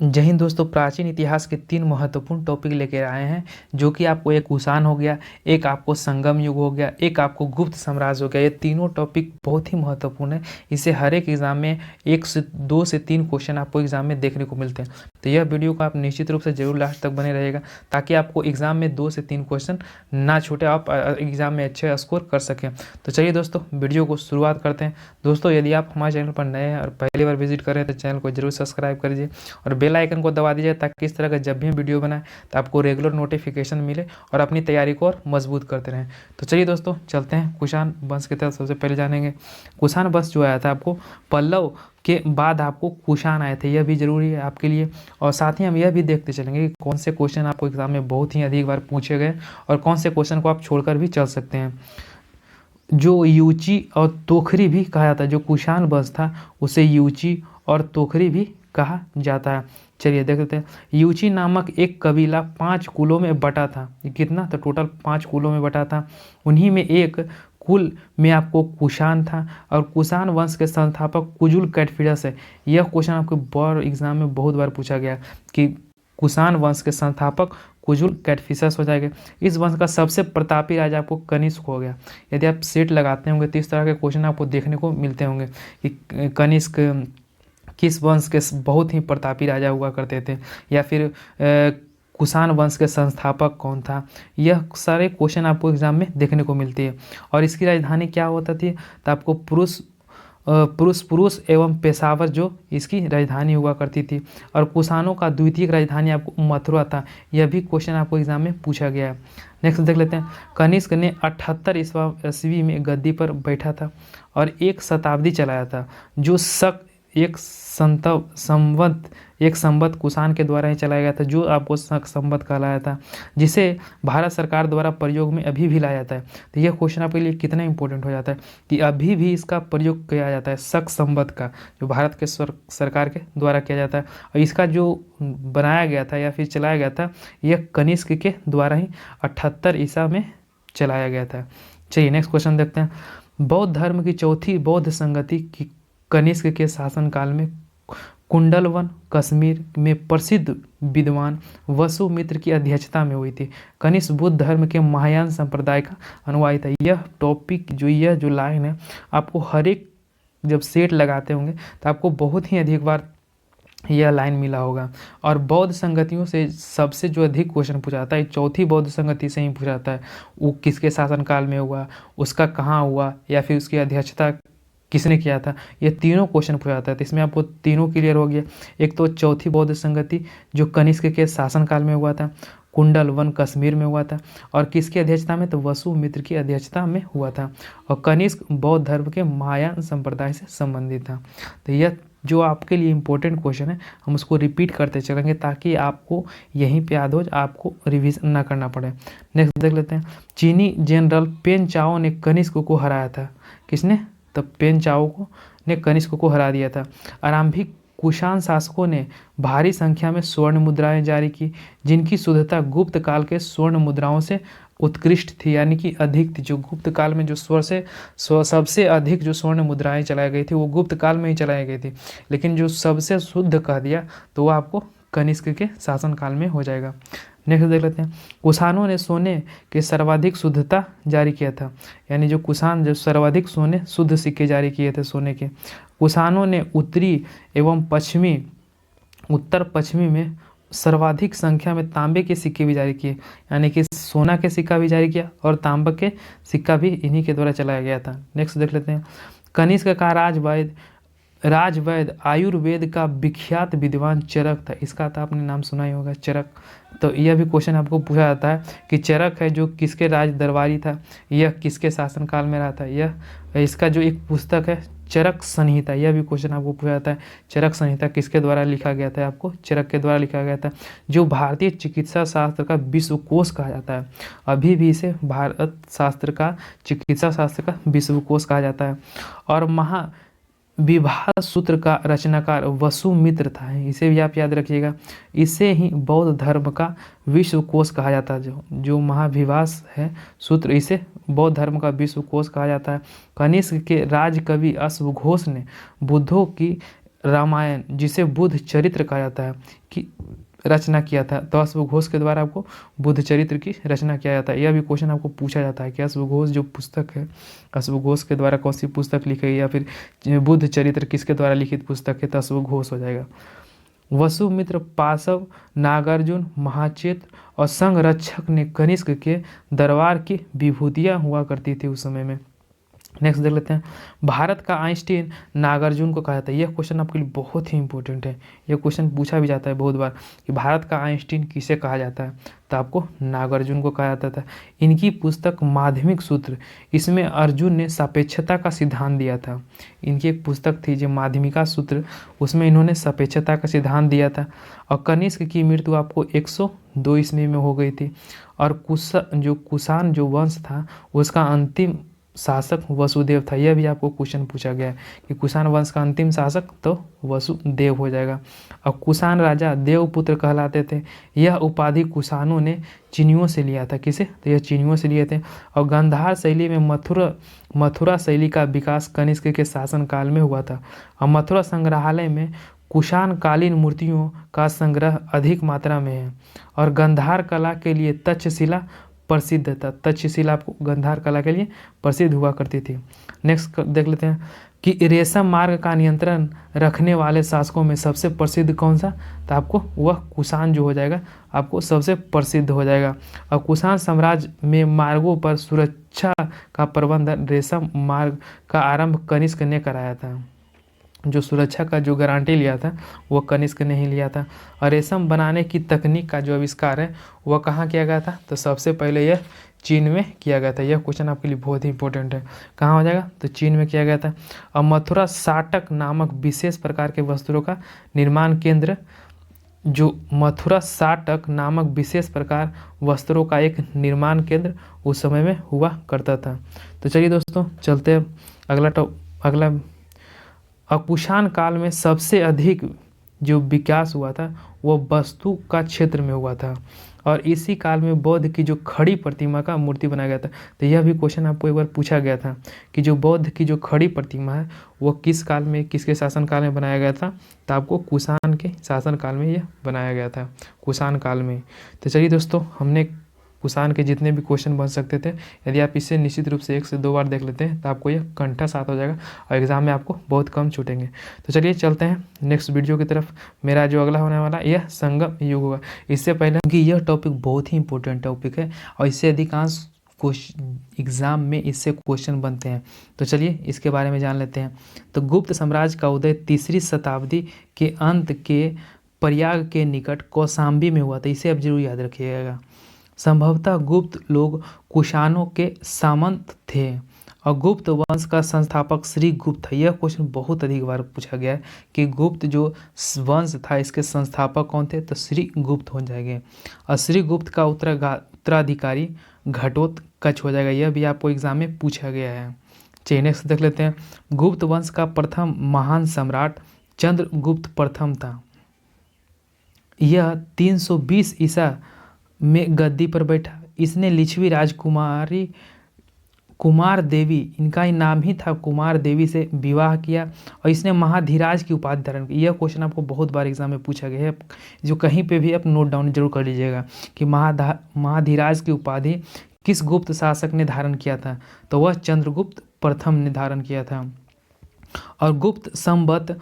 जय हिंद दोस्तों। प्राचीन इतिहास के 3 महत्वपूर्ण टॉपिक लेकर आए हैं, जो कि आपको एक कुषाण हो गया, एक आपको संगम युग हो गया, एक आपको गुप्त साम्राज्य हो गया। ये तीनों टॉपिक बहुत ही महत्वपूर्ण है। इसे हर एक एग्जाम में 2 से 3 क्वेश्चन आपको एग्जाम में देखने को मिलते हैं। तो यह वीडियो को आप निश्चित रूप से जरूर लास्ट तक बने रहेगा, ताकि आपको एग्जाम में 2 से 3 क्वेश्चन ना छूटे, आप एग्जाम में अच्छे स्कोर कर सकें। तो चलिए दोस्तों, वीडियो को शुरुआत करते हैं। दोस्तों, यदि आप हमारे चैनल पर नए हैं और पहली बार विजिट कर रहे हैं तो चैनल को जरूर सब्सक्राइब कर दीजिए और बेल आइकन को दबा दीजिए, ताकि इस तरह का जब भी हम वीडियो बनाए तो आपको रेगुलर नोटिफिकेशन मिले और अपनी तैयारी को और मजबूत करते रहें। तो चलिए दोस्तों, चलते हैं कुषाण वंश की तरफ। सबसे पहले जानेंगे कुषाण वंश जो आया था, आपको पल्लव के बाद आपको कुषाण आए थे, यह भी जरूरी है आपके लिए। और साथ ही हम यह भी देखते चलेंगे कि कौन से क्वेश्चन आपको एग्जाम में बहुत ही अधिक बार पूछे गए और कौन से क्वेश्चन को आप छोड़कर भी चल सकते हैं। जो यूची और तोखरी भी कहा जाता है, जो कुषाण वंश था उसे यूची और तोखरी भी कहा जाता है। चलिए देख लेते हैं। यूची नामक एक कबीला 5 कुलों में बटा था। ये कितना था? टोटल 5 कुलों में बटा था। उन्हीं में एक कुल में आपको कुषाण था, और कुषाण वंश के संस्थापक कुजुल कैटफिडस है। यह क्वेश्चन आपको बोर्ड एग्जाम में बहुत बार पूछा गया कि कुषाण वंश के संस्थापक कुजुल कैटफिशस हो जाएगा। इस वंश का सबसे प्रतापी राजा आपको कनिष्क हो गया। यदि आप सेट लगाते होंगे तो इस तरह के क्वेश्चन आपको देखने को मिलते होंगे कि कनिष्क किस वंश के बहुत ही प्रतापी राजा हुआ करते थे, या फिर कुषाण वंश के संस्थापक कौन था। यह सारे क्वेश्चन आपको एग्जाम में देखने को मिलती है। और इसकी राजधानी क्या होता थी, तो आपको पुरुष एवं पेशावर जो इसकी राजधानी हुआ करती थी। और कुषाणों का द्वितीय राजधानी आपको मथुरा था। यह भी क्वेश्चन आपको एग्जाम में पूछा गया है। नेक्स्ट देख लेते हैं। कनिष्क ने 78 ईस्वी में गद्दी पर बैठा था और 1 शताब्दी चलाया था, जो एक संवत कुषाण के द्वारा ही चलाया गया था, जो आपको शक संवत कहलाया था, जिसे भारत सरकार द्वारा प्रयोग में अभी भी लाया जाता है। तो यह क्वेश्चन आपके लिए कितना इंपॉर्टेंट हो जाता है कि अभी भी इसका प्रयोग किया जाता है, शक संवत का, जो भारत के सरकार के द्वारा किया जाता है। और इसका जो बनाया गया था या फिर चलाया गया था, यह कनिष्क के द्वारा ही 78 ईसा में चलाया गया था। चलिए नेक्स्ट क्वेश्चन देखते हैं। बौद्ध धर्म की चौथी बौद्ध संगति की कनिष्क के शासनकाल में कुंडलवन कश्मीर में प्रसिद्ध विद्वान वसुमित्र की अध्यक्षता में हुई थी। कनिष्क बुद्ध धर्म के महायान संप्रदाय का अनुयायी था। यह टॉपिक यह जो लाइन है, आपको हर एक जब सेट लगाते होंगे तो आपको बहुत ही अधिक बार यह लाइन मिला होगा। और बौद्ध संगतियों से सबसे जो अधिक क्वेश्चन पूछा जाता है, चौथी बौद्ध संगति से ही पूछा जाता है। वो किसके शासनकाल में हुआ, उसका कहाँ हुआ, या फिर उसकी अध्यक्षता किसने किया था। ये तीनों क्वेश्चन पूछा जाता है। तो इसमें आपको तीनों क्लियर हो गया। एक तो चौथी बौद्ध संगति जो कनिष्क के शासनकाल में हुआ था, कुंडलवन कश्मीर में हुआ था, और किसकी अध्यक्षता में, तो वसुमित्र की अध्यक्षता में हुआ था। और कनिष्क बौद्ध धर्म के महायान संप्रदाय से संबंधित था। तो यह जो आपके लिए इम्पोर्टेंट क्वेश्चन है, हम उसको रिपीट करते चलेंगे ताकि आपको यहीं पे याद हो, आपको रिवीजन ना करना पड़े। नेक्स्ट देख लेते हैं। चीनी जनरल पेन चाओ ने कनिष्क को हराया था। किसने? तो पेन चाओ ने कनिष्क को हरा दिया था। आरंभिक कुषाण शासकों ने भारी संख्या में स्वर्ण मुद्राएं जारी की, जिनकी शुद्धता गुप्त काल के स्वर्ण मुद्राओं से उत्कृष्ट थी, यानी कि अधिक थी। जो गुप्त काल में जो सबसे अधिक जो स्वर्ण मुद्राएं चलाई गई थी, वो गुप्त काल में ही चलाई गई थी। लेकिन जो सबसे शुद्ध कह दिया तो वो आपको कनिष्क के शासनकाल में हो जाएगा। नेक्स्ट देख लेते हैं। कुषाणों ने सोने के सर्वाधिक शुद्धता जारी किया था, यानी जो कुषाण जो सर्वाधिक शुद्ध सिक्के जारी किए थे सोने के। कुषाणों ने उत्तर पश्चिमी में सर्वाधिक संख्या में तांबे के सिक्के भी जारी किए, यानी कि सोना के सिक्का भी जारी किया और तांबा के सिक्का भी इन्हीं के द्वारा चलाया गया था। नेक्स्ट देख लेते हैं। कनिष्क का राजवैद्य आयुर्वेद का विख्यात विद्वान चरक था। इसका तो आपने नाम सुना ही होगा, चरक। तो यह भी क्वेश्चन आपको पूछा जाता है कि चरक है जो किसके राज दरबारी था, यह किसके शासनकाल में रहा था। यह इसका जो एक पुस्तक है चरक संहिता, यह भी क्वेश्चन आपको पूछा जाता है। चरक संहिता किसके द्वारा लिखा गया था? आपको चरक के द्वारा लिखा गया था, जो भारतीय चिकित्सा शास्त्र का विश्वकोश कहा जाता है। अभी भी इसे भारत शास्त्र का चिकित्सा शास्त्र का विश्वकोश कहा जाता है। और विवाह सूत्र का रचनाकार वसुमित्र था, इसे भी आप याद रखिएगा। इसे ही बौद्ध धर्म का विश्वकोश कहा जाता है। जो महाविवाह है सूत्र, इसे बौद्ध धर्म का विश्वकोश कहा जाता है। कनिष्क के राजकवि अश्वघोष ने बुद्धों की रामायण जिसे बुद्ध चरित्र कहा जाता है कि रचना किया था। तो अश्वघोष के द्वारा आपको बुद्ध चरित्र की रचना किया जाता है। यह भी क्वेश्चन आपको पूछा जाता है कि अश्वघोष जो पुस्तक है, अश्वघोष के द्वारा कौन सी पुस्तक लिखी गई, या फिर बुद्ध चरित्र किसके द्वारा लिखित पुस्तक है, तो अश्वघोष हो जाएगा। वसुमित्र, पाशव, नागार्जुन, महाचेत और संघरक्षक ने कनिष्क के दरबार की विभूतियाँ हुआ करती थी उस समय में। नेक्स्ट देख लेते हैं, भारत का आइंस्टीन नागार्जुन को कहा जाता है। यह क्वेश्चन आपके लिए बहुत ही इंपॉर्टेंट है। यह क्वेश्चन पूछा भी जाता है बहुत बार कि भारत का आइंस्टीन किसे कहा जाता है, तो आपको नागार्जुन को कहा जाता था। इनकी पुस्तक माध्यमिक सूत्र, इसमें अर्जुन ने सापेक्षता का सिद्धांत दिया था। इनकी एक पुस्तक थी जो माध्यमिका सूत्र, उसमें इन्होंने सापेक्षता का सिद्धांत दिया था। और कनिष्क की मृत्यु आपको 102 ईस्वी में हो गई थी। और कुषाण जो वंश था उसका अंतिम शासक वसुदेव था। यह भी आपको क्वेश्चन पूछा गया है कि कुषाण वंश का अंतिम शासक तो वसुदेव हो जाएगा। और कुषाण राजा देवपुत्र कहलाते थे। यह उपाधि कुषाणों ने चीनियों से लिया था। किसे, तो यह चीनियों से लिए थे। और गांधार शैली में मथुरा शैली का विकास कनिष्क के शासनकाल में हुआ था। और मथुरा संग्रहालय में कुषाण कालीन मूर्तियों का संग्रह अधिक मात्रा में है। और गांधार कला के लिए तक्षशिला प्रसिद्ध था। तक्षशिला आपको गांधार कला के लिए प्रसिद्ध हुआ करती थी। नेक्स्ट देख लेते हैं कि रेशम मार्ग का नियंत्रण रखने वाले शासकों में सबसे प्रसिद्ध कौन सा, तो आपको वह कुषाण जो हो जाएगा आपको सबसे प्रसिद्ध हो जाएगा। और कुषाण साम्राज्य में मार्गों पर सुरक्षा का प्रबंधन रेशम मार्ग का आरंभ कनिष्क ने कराया था। जो सुरक्षा का जो गारंटी लिया था वो कनिष्क ने ही लिया था। और रेशम बनाने की तकनीक का जो आविष्कार है वह कहाँ किया गया था, तो सबसे पहले यह चीन में किया गया था। यह क्वेश्चन आपके लिए बहुत ही इंपॉर्टेंट है। कहाँ हो जाएगा, तो चीन में किया गया था। और मथुरा साटक नामक विशेष प्रकार के वस्त्रों का निर्माण केंद्र, जो मथुरा साटक नामक विशेष प्रकार वस्त्रों का एक निर्माण केंद्र उस समय में हुआ करता था। तो चलिए दोस्तों चलते हैं अगला। कुषाण काल में सबसे अधिक जो विकास हुआ था वह वस्तु का क्षेत्र में हुआ था। और इसी काल में बौद्ध की जो खड़ी प्रतिमा का मूर्ति बनाया गया था। तो यह भी क्वेश्चन आपको एक बार पूछा गया था कि जो बौद्ध की जो खड़ी प्रतिमा है वो किस काल में, किसके शासन काल में बनाया गया था, तो आपको कुषाण के शासन काल में यह बनाया गया था, कुषाण काल में। तो चलिए दोस्तों, हमने कुषाण के जितने भी क्वेश्चन बन सकते थे, यदि आप इसे निश्चित रूप से 1 से 2 बार देख लेते हैं तो आपको यह कंठा साथ हो जाएगा और एग्जाम में आपको बहुत कम छूटेंगे। तो चलिए चलते हैं नेक्स्ट वीडियो की तरफ। मेरा जो अगला होने वाला यह संगम युग होगा। इससे पहले कि यह टॉपिक बहुत ही इंपॉर्टेंट टॉपिक है और इससे अधिकांश एग्जाम में इससे क्वेश्चन बनते हैं। तो चलिए इसके बारे में जान लेते हैं। तो गुप्त साम्राज्य का उदय 3री शताब्दी के अंत के प्रयाग के निकट कौशाम्बी में हुआ था। इसे आप जरूर याद रखिएगा। संभवतः गुप्त लोग कुषाणों के सामंत थे और गुप्त वंश का संस्थापक श्री गुप्त था। यह क्वेश्चन बहुत अधिक बार पूछा गया है कि गुप्त जो वंश था इसके संस्थापक कौन थे, तो श्री गुप्त हो जाएंगे। और श्री गुप्त का उत्तराधिकारी घटोत्कच हो जाएगा। यह भी आपको एग्जाम में पूछा गया है। चलिए नेक्स्ट देख लेते हैं। गुप्त वंश का प्रथम महान सम्राट चंद्रगुप्त प्रथम था। यह 320 ईसा में गद्दी पर बैठा। इसने लिच्छवी राजकुमारी कुमार देवी, इनका ही नाम ही था कुमार देवी, से विवाह किया और इसने महाधीराज की उपाधि धारण की। यह क्वेश्चन आपको बहुत बार एग्जाम में पूछा गया है, जो कहीं पे भी आप नोट डाउन जरूर कर लीजिएगा कि महाधीराज की उपाधि किस गुप्त शासक ने धारण किया था, तो वह चंद्रगुप्त प्रथम ने धारण किया था। और गुप्त संवत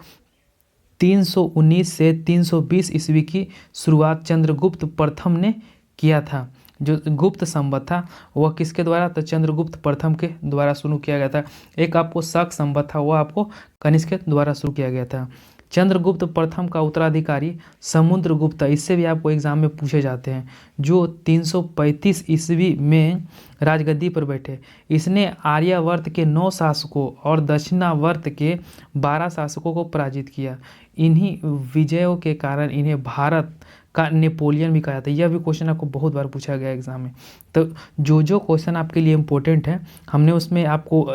319 से 320 ईस्वी की शुरुआत चंद्रगुप्त प्रथम ने किया था। जो गुप्त संवत था वह किसके द्वारा, तो चंद्रगुप्त प्रथम के द्वारा शुरू किया गया था। एक आपको शक संवत था, वह आपको कनिष्क के द्वारा शुरू किया गया था। चंद्रगुप्त प्रथम का उत्तराधिकारी समुद्रगुप्त, इससे भी आपको एग्जाम में पूछे जाते हैं, जो 335 ईस्वी में राजगद्दी पर बैठे। इसने आर्यावर्त के 9 शासकों और दक्षिणावर्त के 12 शासकों को पराजित किया। इन्हीं विजयों के कारण इन्हें भारत का नेपोलियन भी कहा जाता है। यह भी क्वेश्चन आपको बहुत बार पूछा गया एग्जाम में। तो जो क्वेश्चन आपके लिए इम्पोर्टेंट है हमने उसमें आपको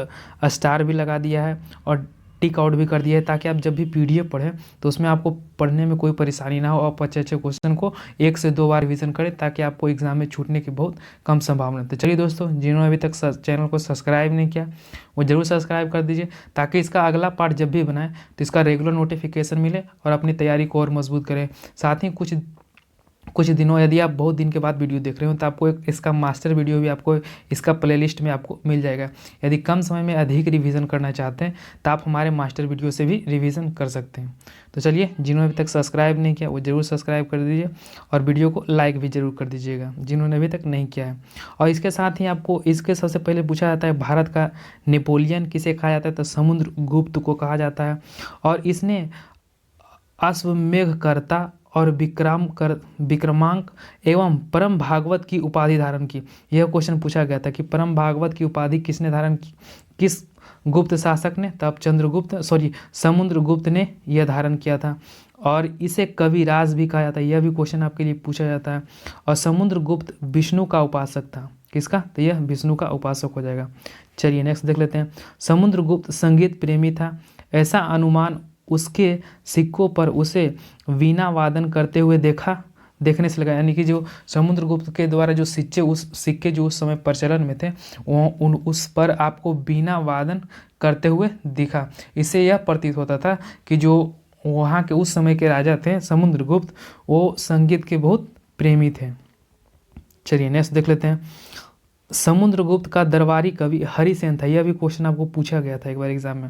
स्टार भी लगा दिया है और टिक आउट भी कर दिया है, ताकि आप जब भी पीडीएफ पढ़ें तो उसमें आपको पढ़ने में कोई परेशानी ना हो, आप अच्छे अच्छे क्वेश्चन को 1 से 2 बार रिवीजन करें, ताकि आपको एग्जाम में छूटने की बहुत कम संभावना है। तो चलिए दोस्तों, जिन्होंने अभी तक चैनल को सब्सक्राइब नहीं किया वो जरूर सब्सक्राइब कर दीजिए, ताकि इसका अगला पार्ट जब भी बनाए तो इसका रेगुलर नोटिफिकेशन मिले और अपनी तैयारी को और मजबूत करें। साथ ही कुछ दिनों, यदि आप बहुत दिन के बाद वीडियो देख रहे हो तो आपको इसका मास्टर वीडियो भी आपको इसका प्लेलिस्ट में आपको मिल जाएगा। यदि कम समय में अधिक रिवीजन करना चाहते हैं तो आप हमारे मास्टर वीडियो से भी रिवीजन कर सकते हैं। तो चलिए, जिन्होंने अभी तक सब्सक्राइब नहीं किया वो जरूर सब्सक्राइब कर दीजिए और वीडियो को लाइक भी जरूर कर दीजिएगा, जिन्होंने अभी तक नहीं किया है। और इसके साथ ही आपको इसके सबसे पहले पूछा जाता है भारत का नेपोलियन किसे कहा जाता है, तो समुद्रगुप्त को कहा जाता है। और इसने अश्वमेधकर्ता और विक्रमांक एवं परम भागवत की उपाधि धारण की। यह क्वेश्चन पूछा गया था कि परम भागवत की उपाधि किसने धारण की, किस गुप्त शासक ने, तब समुद्रगुप्त ने यह धारण किया था। और इसे कविराज भी कहा जाता है, यह भी क्वेश्चन आपके लिए पूछा जाता है। और समुद्रगुप्त विष्णु का उपासक था, किसका, तो यह विष्णु का उपासक हो जाएगा। चलिए नेक्स्ट देख लेते हैं। समुद्रगुप्त संगीत प्रेमी था, ऐसा अनुमान उसके सिक्कों पर उसे वीणा वादन करते हुए देखने से लगा। यानी कि जो समुद्रगुप्त के द्वारा जो सिक्के जो उस समय प्रचलन में थे उस पर आपको वीणा वादन करते हुए दिखा। इससे यह प्रतीत होता था कि जो वहाँ के उस समय के राजा थे समुद्रगुप्त, वो संगीत के बहुत प्रेमी थे। चलिए नेक्स्ट देख लेते हैं। समुद्रगुप्त का दरबारी कवि हरिसेन था। यह भी क्वेश्चन आपको पूछा गया था एक बार एग्जाम में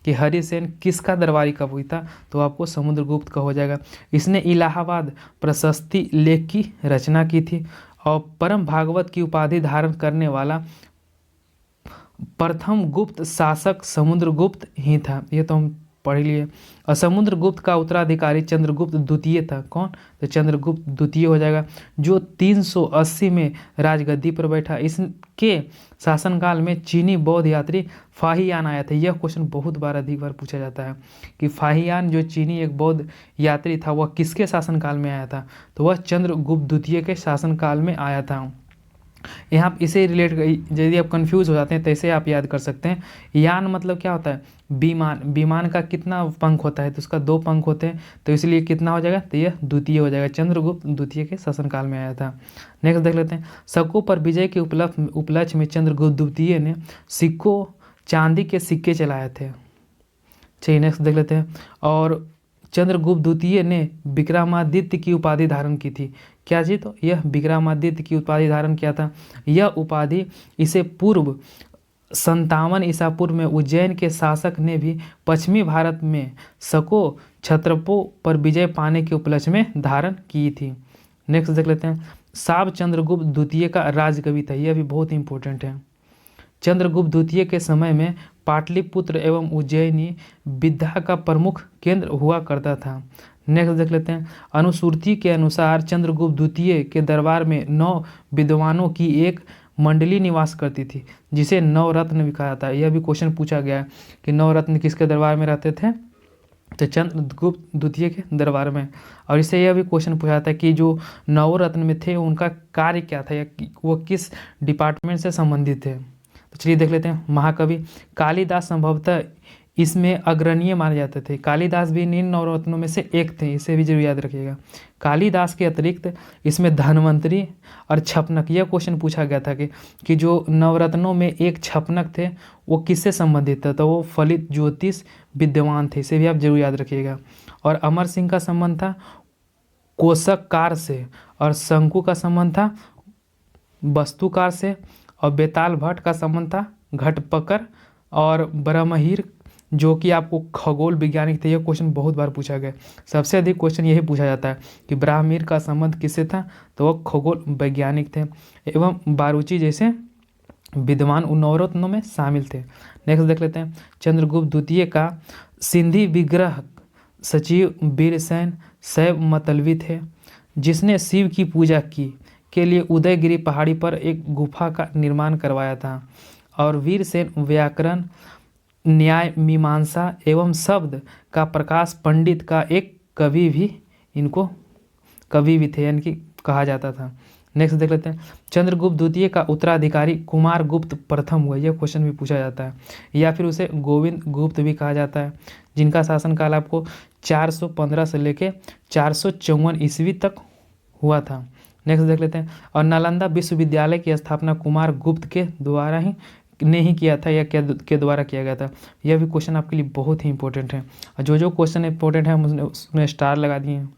कि हरिसेन किसका दरबारी कवि था, तो आपको समुद्रगुप्त का हो जाएगा। इसने इलाहाबाद प्रशस्ति लेख की रचना की थी और परम भागवत की उपाधि धारण करने वाला प्रथम गुप्त शासक समुद्रगुप्त ही था। ये तो हम पढ़ लिए। और समुद्रगुप्त का उत्तराधिकारी चंद्रगुप्त द्वितीय था। कौन, तो चंद्रगुप्त द्वितीय हो जाएगा, जो 380 में राजगद्दी पर बैठा। इसके शासनकाल में चीनी बौद्ध यात्री फाहियान आया था। यह क्वेश्चन बहुत बार अधिक बार पूछा जाता है कि फाहियान जो चीनी एक बौद्ध यात्री था वह किसके शासनकाल में आया था, तो वह चंद्रगुप्त द्वितीय के शासनकाल में आया था। यहाँ इसे रिलेट, यदि आप कंफ्यूज हो जाते हैं तो इसे आप याद कर सकते हैं। यान मतलब क्या होता है, विमान। विमान का कितना पंख होता है, तो उसका 2 पंख होते हैं, तो इसलिए कितना हो जाएगा, तो यह द्वितीय हो जाएगा। चंद्रगुप्त द्वितीय के शासनकाल में आया था। नेक्स्ट देख लेते हैं। शकों पर विजय के उपलक्ष्य में चंद्रगुप्त द्वितीय ने चांदी के सिक्के चलाए थे। चलिए नेक्स्ट देख लेते हैं। और चंद्रगुप्त द्वितीय ने विक्रमादित्य की उपाधि धारण की थी। क्या जी, तो यह विक्रमादित्य की उपाधि धारण किया था। यह उपाधि इसे पूर्व 57 ईसा पूर्व में उज्जैन के शासक ने भी पश्चिमी भारत में शकों क्षत्रपों पर विजय पाने के उपलक्ष्य में धारण की थी। नेक्स्ट देख लेते हैं। साब चंद्रगुप्त द्वितीय का राजकवि था। यह भी बहुत इंपॉर्टेंट है। चंद्रगुप्त द्वितीय के समय में पाटलिपुत्र एवं उज्जैनी विद्या का प्रमुख केंद्र हुआ करता था। नेक्स्ट देख लेते हैं। अनुश्रुति के अनुसार चंद्रगुप्त द्वितीय के दरबार में 9 विद्वानों की एक मंडली निवास करती थी, जिसे नवरत्न भी कहा जाता है। यह भी क्वेश्चन पूछा गया है कि नवरत्न किसके दरबार में रहते थे, तो चंद्रगुप्त द्वितीय के दरबार में। और इससे यह भी क्वेश्चन पूछा जाता है कि जो नवरत्न में थे उनका कार्य क्या था, या वो किस डिपार्टमेंट से संबंधित थे। तो चलिए देख लेते हैं। महाकवि कालिदास संभवतः इसमें अग्रणीय माने जाते थे। कालिदास भी इन नवरत्नों में से एक थे, इसे भी जरूर याद रखिएगा। कालिदास के अतिरिक्त इसमें धन्वंतरी और छपनक, यह क्वेश्चन पूछा गया था कि जो नवरत्नों में एक छपनक थे वो किससे संबंधित था, तो वो फलित ज्योतिष विद्वान थे, इसे भी आप जरूर याद रखिएगा। और अमर सिंह का संबंध था कोशकार से, और शंकु का संबंध था वस्तुकार से, और बेताल भट्ट का संबंध था घटपकर और ब्रह्महीर, जो कि आपको खगोल वैज्ञानिक थे। यह क्वेश्चन बहुत बार पूछा गया। सबसे अधिक क्वेश्चन यही पूछा जाता है कि ब्राह्मीर का संबंध किससे था, तो वह खगोल वैज्ञानिक थे। एवं बारूची जैसे विद्वान उन नवरत्नों में शामिल थे। नेक्स्ट देख लेते हैं। चंद्रगुप्त द्वितीय का सिंधी विग्रह सचिव वीरसेन शैव मतलबी थे, जिसने शिव की पूजा की के लिए उदयगिरी पहाड़ी पर एक गुफा का निर्माण करवाया था। और वीरसेन व्याकरण, न्याय, मीमांसा एवं शब्द का प्रकाश पंडित का एक कवि भी थे, यानी कि कहा जाता था। नेक्स्ट देख लेते हैं, चंद्रगुप्त द्वितीय का उत्तराधिकारी कुमारगुप्त प्रथम हुआ, यह क्वेश्चन भी पूछा जाता है। या फिर उसे गोविंद गुप्त भी कहा जाता है, जिनका शासनकाल आपको 415 से लेके 454 ईस्वी तक हुआ था। नेक्स्ट देख लेते हैं, और नालंदा विश्वविद्यालय की स्थापना कुमारगुप्त के द्वारा ही ने ही किया था या के द्वारा किया गया था। यह भी क्वेश्चन आपके लिए बहुत ही इंपॉर्टेंट है, और जो क्वेश्चन इंपॉर्टेंट है हम उसमें स्टार लगा दिए हैं।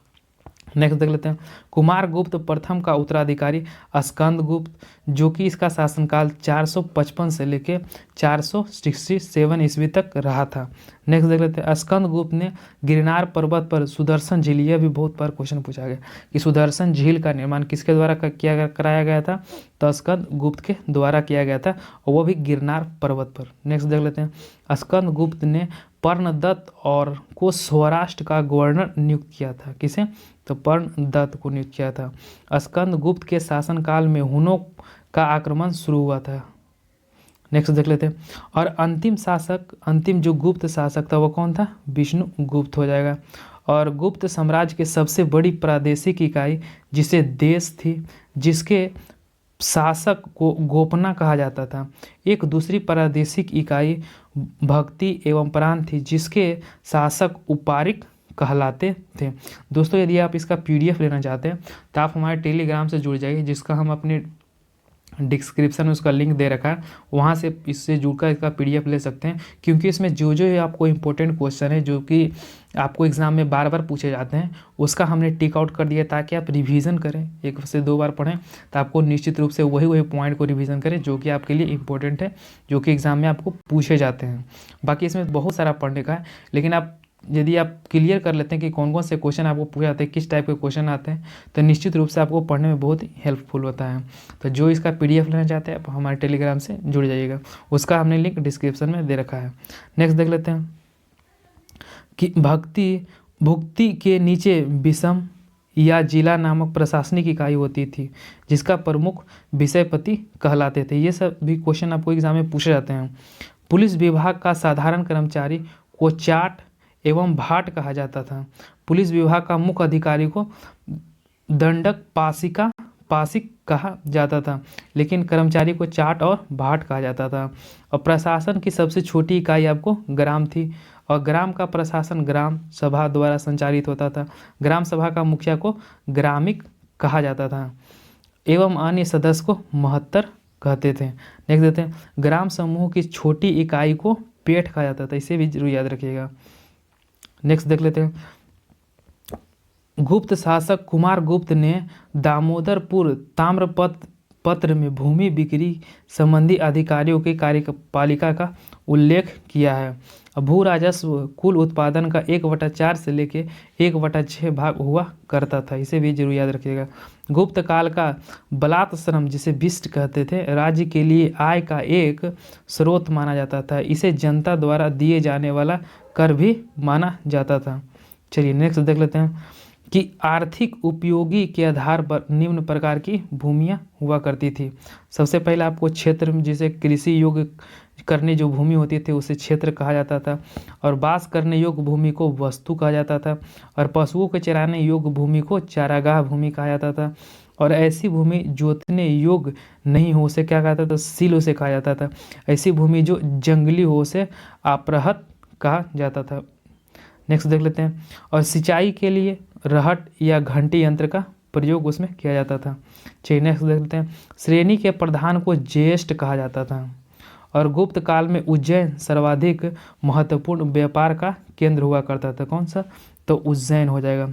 नेक्स्ट देख लेते हैं, कुमारगुप्त प्रथम का उत्तराधिकारी स्कंदगुप्त, जो कि इसका शासनकाल 455 से लेके 467 ईस्वी तक रहा था। नेक्स्ट देख लेते हैं, स्कंदगुप्त ने गिरनार पर्वत पर सुदर्शन झील, यह भी बहुत बार क्वेश्चन पूछा गया कि सुदर्शन झील का निर्माण किसके द्वारा कराया गया था, तो स्कंदगुप्त के द्वारा किया गया था, और वो भी गिरनार पर्वत पर। नेक्स्ट देख लेते हैं, स्कंदगुप्त ने पर्णदत्त और को सौराष्ट्र का गवर्नर नियुक्त किया था। किसे, तो पर्णदत्त को नियुक्त किया था। स्कंदगुप्त के शासनकाल में हुनों का आक्रमण शुरू हुआ था। नेक्स्ट देख लेते हैं, और अंतिम जो गुप्त शासक था वो कौन था, विष्णुगुप्त हो जाएगा। और गुप्त साम्राज्य की सबसे बड़ी प्रादेशिक इकाई जिसे देश थी, जिसके शासक को गोपना कहा जाता था। एक दूसरी प्रादेशिक इकाई भक्ति एवं प्रांत थी, जिसके शासक उपारिक कहलाते थे। दोस्तों, यदि आप इसका PDF लेना चाहते हैं तो आप हमारे टेलीग्राम से जुड़ जाइए, जिसका हम अपने डिस्क्रिप्शन में उसका लिंक दे रखा है, वहाँ से इससे जुड़कर इसका PDF ले सकते हैं, क्योंकि इसमें जो आपको इम्पोर्टेंट क्वेश्चन है जो कि आपको एग्ज़ाम में बार बार पूछे जाते हैं, उसका हमने टिक आउट कर दिया ताकि आप रिवीजन करें, 1 से 2 बार पढ़ें, तो आपको निश्चित रूप से वही पॉइंट को रिवीजन करें जो कि आपके लिए इंपॉर्टेंट है, जो कि एग्ज़ाम में आपको पूछे जाते हैं। बाकी इसमें बहुत सारा पढ़ने का है, लेकिन यदि आप क्लियर कर लेते हैं कि कौन कौन से क्वेश्चन आपको पूछे जाते हैं, किस टाइप के क्वेश्चन आते हैं, तो निश्चित रूप से आपको पढ़ने में बहुत ही हेल्पफुल होता है। तो जो इसका PDF लेना चाहते हैं आप हमारे टेलीग्राम से जुड़ जाइएगा, उसका हमने लिंक डिस्क्रिप्शन में दे रखा है। नेक्स्ट देख लेते हैं कि भुक्ति के नीचे विषम या जिला नामक प्रशासनिक इकाई होती थी, जिसका प्रमुख विषयपति कहलाते थे। ये सब भी क्वेश्चन आपको एग्जाम में पूछे जाते हैं। पुलिस विभाग का साधारण कर्मचारी को चाट एवं भाट कहा जाता था। पुलिस विभाग का मुख्य अधिकारी को दंडक पासिक कहा जाता था, लेकिन कर्मचारी को चाट और भाट कहा जाता था। और प्रशासन की सबसे छोटी इकाई आपको ग्राम थी, और ग्राम का प्रशासन ग्राम सभा द्वारा संचालित होता था। ग्राम सभा का मुखिया को ग्रामिक कहा जाता था, एवं अन्य सदस्य को महत्तर कहते थे। नेक्स्ट देते हैं, ग्राम समूह की छोटी इकाई को पेट कहा जाता था, इसे भी जरूर याद रखिएगा। नेक्स्ट देख लेते हैं, गुप्त शासक कुमारगुप्त ने दामोदरपुर ताम्रपत्र में भूमि बिक्री संबंधी अधिकारियों की कार्यपालिका का उल्लेख किया है। भू राजस्व कुल उत्पादन का 1/4 से लेके 1/6 भाग हुआ करता था, इसे भी जरूर याद रखिएगा। गुप्त काल का बलात् श्रम, जिसे बिस्ट कहते थे, राज्य के लिए आय का एक स्रोत माना जाता था। इसे जनता द्वारा दिए जाने वाला कर भी माना जाता था। चलिए नेक्स्ट देख लेते हैं कि आर्थिक उपयोगी के आधार पर निम्न प्रकार की भूमियाँ हुआ करती थी। सबसे पहले आपको क्षेत्र में, जिसे कृषि योग्य करने जो भूमि होती थी उसे क्षेत्र कहा जाता था, और बास करने योग्य भूमि को वस्तु कहा जाता था, और पशुओं के चराने योग्य भूमि को चारागाह भूमि कहा जाता था, और ऐसी भूमि जोतने योग्य नहीं हो उसे क्या कहता था, सील उसे कहा जाता था। ऐसी भूमि जो जंगली हो उसे आपरहत कहा जाता था। नेक्स्ट देख लेते हैं, और सिंचाई के लिए रहट या घंटी यंत्र का प्रयोग उसमें किया जाता था। चलिए नेक्स्ट देख लेते हैं, श्रेणी के प्रधान को ज्येष्ठ कहा जाता था, और गुप्त काल में उज्जैन सर्वाधिक महत्वपूर्ण व्यापार का केंद्र हुआ करता था। कौन सा, तो उज्जैन हो जाएगा।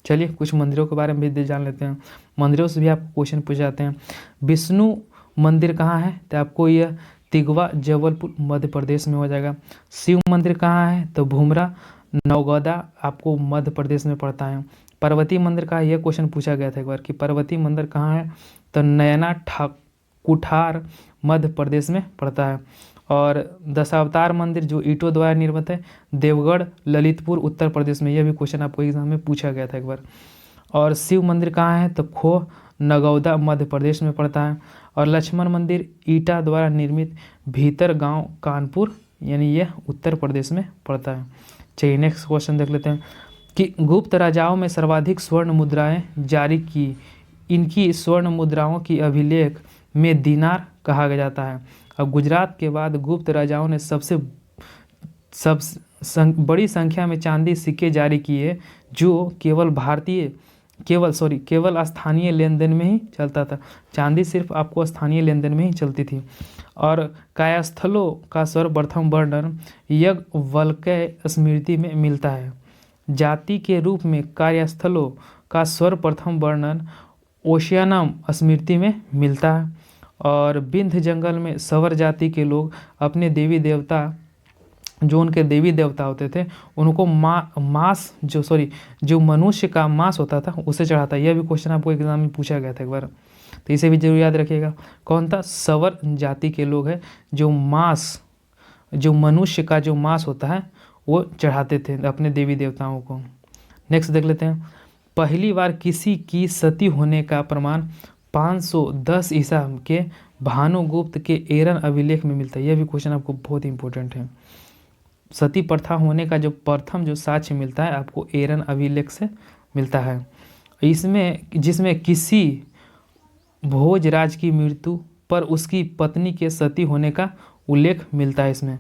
चलिए कुछ मंदिरों के बारे में भी जान लेते हैं, मंदिरों से भी आपको क्वेश्चन पूछ जाते हैं। विष्णु मंदिर कहाँ है, तो आपको यह तिगवा जबलपुर मध्य प्रदेश में हो जाएगा। शिव मंदिर कहाँ है, तो भूमरा नौगौदा आपको मध्य प्रदेश में पड़ता है। पार्वती मंदिर का यह क्वेश्चन पूछा गया था एक बार कि पार्वती मंदिर कहाँ है, तो नयना कुठार मध्य प्रदेश में पड़ता है। और दशावतार मंदिर जो ईंटों द्वारा निर्मित है, देवगढ़ ललितपुर उत्तर प्रदेश में, यह भी क्वेश्चन आपको एग्जाम में पूछा गया था एक बार। और शिव मंदिर कहाँ है, तो खोह नगौदा मध्य प्रदेश में पड़ता है। और लक्ष्मण मंदिर ईटा द्वारा निर्मित भीतर गांव कानपुर, यानी यह उत्तर प्रदेश में पड़ता है। चलिए नेक्स्ट क्वेश्चन देख लेते हैं कि गुप्त राजाओं में सर्वाधिक स्वर्ण मुद्राएं जारी की इनकी स्वर्ण मुद्राओं की अभिलेख में दिनार कहा जाता है। अब गुजरात के बाद गुप्त राजाओं ने बड़ी संख्या में चांदी सिक्के जारी किए जो केवल स्थानीय लेन देन में ही चलता था। चांदी सिर्फ आपको स्थानीय लेन देन में ही चलती थी। और कायास्थलों का सर्वप्रथम वर्णन याज्ञवल्क्य स्मृति में मिलता है। जाति के रूप में कार्यस्थलों का सर्वप्रथम वर्णन ओशियानम स्मृति में मिलता है। और विंध्य जंगल में सवर जाति के लोग अपने देवी देवता, जो उनके देवी देवता होते थे, उनको जो मनुष्य का मांस होता था उसे चढ़ाता। यह भी क्वेश्चन आपको एग्जाम में पूछा गया था एक बार, तो इसे भी जरूर याद रखिएगा। कौन था? सवर जाति के लोग हैं जो मनुष्य का जो मांस होता है वो चढ़ाते थे अपने देवी देवताओं को। नेक्स्ट देख लेते हैं। पहली बार किसी की सती होने का प्रमाण 510 ईसा के भानुगुप्त के एरन अभिलेख में मिलता है। यह भी क्वेश्चन आपको बहुत इंपॉर्टेंट है। सती प्रथा होने का जो प्रथम जो साक्ष्य मिलता है आपको एरन अभिलेख से मिलता है, जिसमें किसी भोजराज की मृत्यु पर उसकी पत्नी के सती होने का उल्लेख मिलता है इसमें।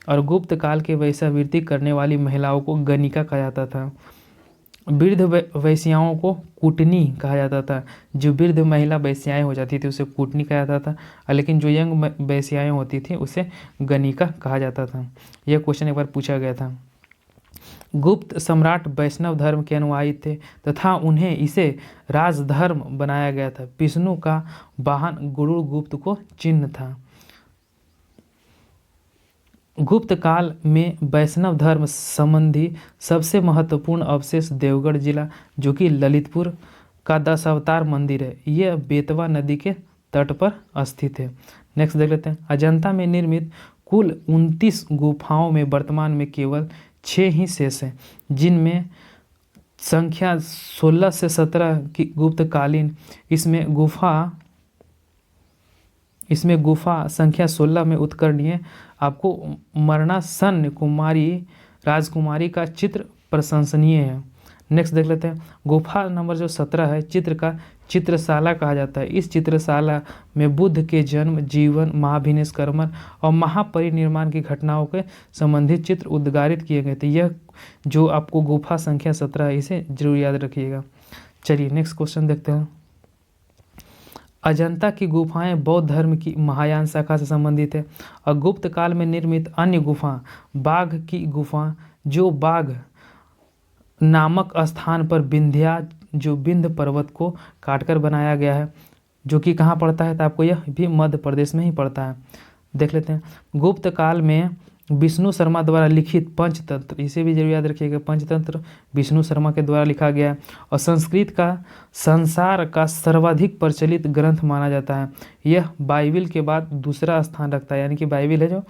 और गुप्त काल के वैश्यावृत्ति करने वाली महिलाओं को गणिका कहा जाता था। वृद्ध वैश्याओं को कूटनी कहा जाता था। जो वृद्ध महिला वैश्याएँ हो जाती थी उसे कूटनी कहा जाता था, लेकिन जो यंग वैश्याएँ होती थी उसे गणिका कहा जाता था। यह क्वेश्चन एक बार पूछा गया था। गुप्त सम्राट वैष्णव धर्म के अनुयायी थे तथा उन्हें इसे राजधर्म बनाया गया था। विष्णु का वाहन गरुड़ गुप्त को चिन्ह था। गुप्त काल में वैष्णव धर्म संबंधी सबसे महत्वपूर्ण अवशेष देवगढ़ जिला, जो कि ललितपुर का 10 अवतार मंदिर है, यह बेतवा नदी के तट पर स्थित है। नेक्स्ट देख लेते हैं। अजंता में निर्मित कुल 29 गुफाओं में वर्तमान में केवल 6 ही शेष हैं, जिनमें संख्या 16 से 17 की गुप्तकालीन। इसमें गुफा संख्या 16 में उत्कर्णीय आपको मरणासन राजकुमारी का चित्र प्रशंसनीय है। नेक्स्ट देख लेते हैं। गुफा नंबर जो 17 है चित्रशाला कहा जाता है। इस चित्रशाला में बुद्ध के जन्म, जीवन, महाभिनिष्क्रमण और महापरिनिर्वाण की घटनाओं के संबंधित चित्र उद्गारित किए गए थे। यह जो आपको गुफा संख्या 17 है इसे जरूर याद रखिएगा। चलिए नेक्स्ट क्वेश्चन देखते हैं। अजंता की गुफाएं बौद्ध धर्म की महायान शाखा से संबंधित है। और गुप्त काल में निर्मित अन्य गुफा बाघ की गुफा, जो बाघ नामक स्थान पर विंध्य पर्वत को काटकर बनाया गया है, जो कि कहाँ पड़ता है, तो आपको यह भी मध्य प्रदेश में ही पड़ता है। देख लेते हैं। गुप्त काल में विष्णु शर्मा द्वारा लिखित पंचतंत्र, इसे भी जरूर याद रखिएगा। पंचतंत्र विष्णु शर्मा के द्वारा लिखा गया है और संस्कृत का संसार का सर्वाधिक प्रचलित ग्रंथ माना जाता है। यह बाइबिल के बाद दूसरा स्थान रखता है, यानी कि बाइबिल है जो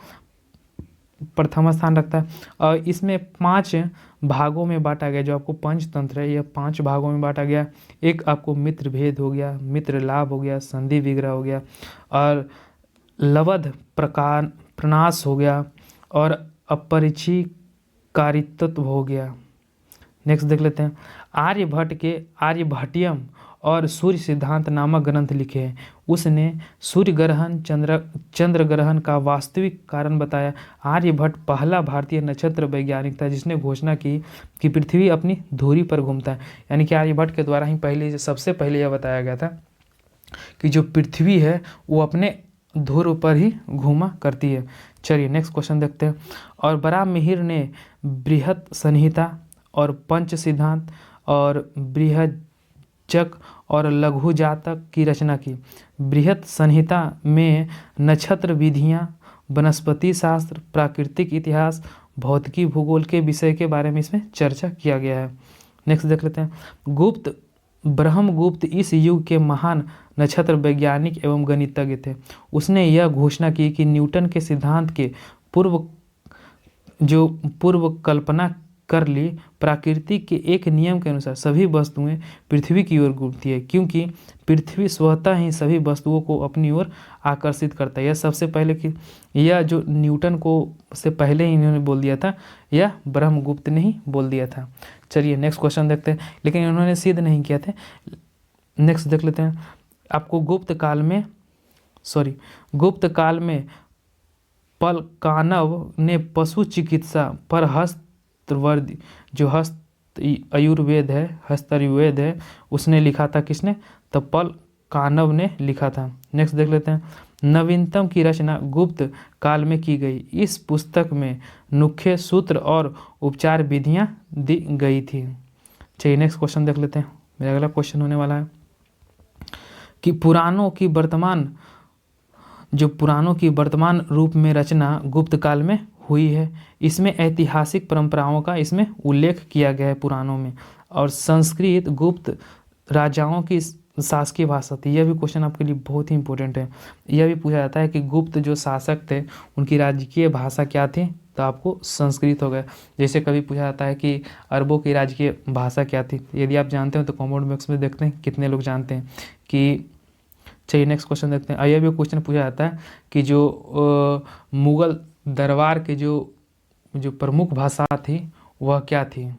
प्रथम स्थान रखता है। और इसमें 5 भागों में बांटा गया। जो आपको पंचतंत्र है यह 5 भागों में बांटा गया। एक आपको मित्र भेद हो गया, मित्र लाभ हो गया, संधि विग्रह हो गया और लवध प्रनाश हो गया और अपरिचिकारित्व हो गया। नेक्स्ट देख लेते हैं। आर्यभट्ट के आर्यभट्टियम और सूर्य सिद्धांत नामक ग्रंथ लिखे हैं। उसने सूर्य ग्रहण, चंद्र ग्रहण का वास्तविक कारण बताया। आर्यभट्ट पहला भारतीय नक्षत्र वैज्ञानिक था जिसने घोषणा की कि पृथ्वी अपनी धुरी पर घूमता है। यानी कि आर्यभट्ट के द्वारा ही सबसे पहले यह बताया गया था कि जो पृथ्वी है वो अपने ध्रुव पर ही घूमा करती है। चलिए नेक्स्ट क्वेश्चन देखते हैं। और बराहमिहिर ने बृहत संहिता और पंच सिद्धांत और बृहज्जक और लघु जातक की रचना की। बृहत संहिता में नक्षत्र विधियाँ, वनस्पति शास्त्र, प्राकृतिक इतिहास, भौतिकी, भूगोल के विषय के बारे में इसमें चर्चा किया गया है। नेक्स्ट देख लेते हैं। ब्रह्मगुप्त इस युग के महान नक्षत्र वैज्ञानिक एवं गणितज्ञ थे। उसने यह घोषणा की कि न्यूटन के सिद्धांत के पूर्व कल्पना कर ली। प्रकृति के एक नियम के अनुसार सभी वस्तुएं पृथ्वी की ओर घूमती है, क्योंकि पृथ्वी स्वतः ही सभी वस्तुओं को अपनी ओर आकर्षित करता है। यह सबसे पहले यह जो न्यूटन को से पहले ही इन्होंने बोल दिया था, यह ब्रह्मगुप्त ने ही बोल दिया था। चलिए नेक्स्ट क्वेश्चन देखते हैं। लेकिन इन्होंने सिद्ध नहीं किया था, नेक्स्ट देख लेते हैं आपको गुप्त काल में पलकानव ने पशु चिकित्सा पर हस्त आयुर्वेद है उसने लिखा था। किसने? तो पलकानव ने लिखा था। नेक्स्ट देख लेते हैं नवीनतम की रचना गुप्त काल में की गई। इस पुस्तक में नुक्खे सूत्र और उपचार विधियां दी गई थी। चलिए नेक्स्ट क्वेश्चन देख लेते हैं। मेरा अगला क्वेश्चन होने वाला है कि पुराणों की वर्तमान रूप में रचना गुप्त काल में हुई है। इसमें ऐतिहासिक परंपराओं का इसमें उल्लेख किया गया है पुराणों में। और संस्कृत गुप्त राजाओं की शासकीय भाषा थी। यह भी क्वेश्चन आपके लिए बहुत ही इंपॉर्टेंट है। यह भी पूछा जाता है कि गुप्त जो शासक थे उनकी राजकीय भाषा क्या थी? तो आपको संस्कृत हो गया। जैसे कभी पूछा जाता है कि अरबों की राजकीय भाषा क्या थी? यदि आप जानते हो तो कमेंट बॉक्स में देखते हैं कितने लोग जानते हैं कि। चलिए नेक्स्ट क्वेश्चन देखते हैं। यह भी क्वेश्चन पूछा जाता है कि जो मुगल दरबार के जो प्रमुख भाषा थी वह क्या थी?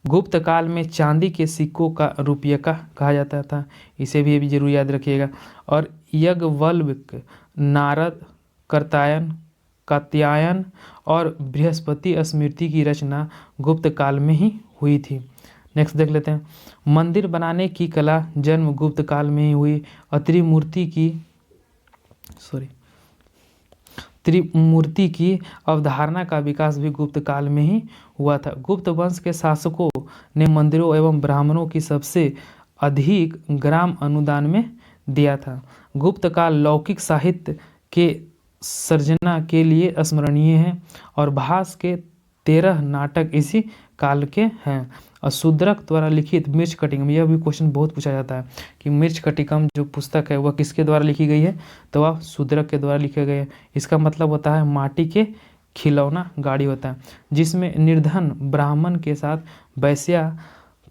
गुप्त काल में चांदी के सिक्कों का रुपयका कहा जाता था। इसे भी जरूर याद रखिएगा। और याज्ञवल्क्य, नारद, कात्यायन और बृहस्पति स्मृति की रचना गुप्त काल में ही हुई थी। नेक्स्ट देख लेते हैं मंदिर बनाने की कला जन्म गुप्त काल में ही हुई। और त्रिमूर्ति की अवधारणा का विकास भी गुप्त काल में ही हुआ था। गुप्त वंश के शासकों ने मंदिरों एवं ब्राह्मणों की सबसे अधिक ग्राम अनुदान में दिया था। गुप्त काल लौकिक साहित्य के सर्जना के लिए स्मरणीय है। और भास के 13 नाटक इसी काल के हैं। और शूद्रक द्वारा लिखित मृच्छकटिकम, यह भी क्वेश्चन बहुत पूछा जाता है कि मृच्छकटिकम जो पुस्तक है वह किसके द्वारा लिखी गई है? तो वह शूद्रक के द्वारा लिखे गए हैं। इसका मतलब होता है माटी के खिलौना गाड़ी होता है जिसमें निर्धन ब्राह्मण के साथ वैश्या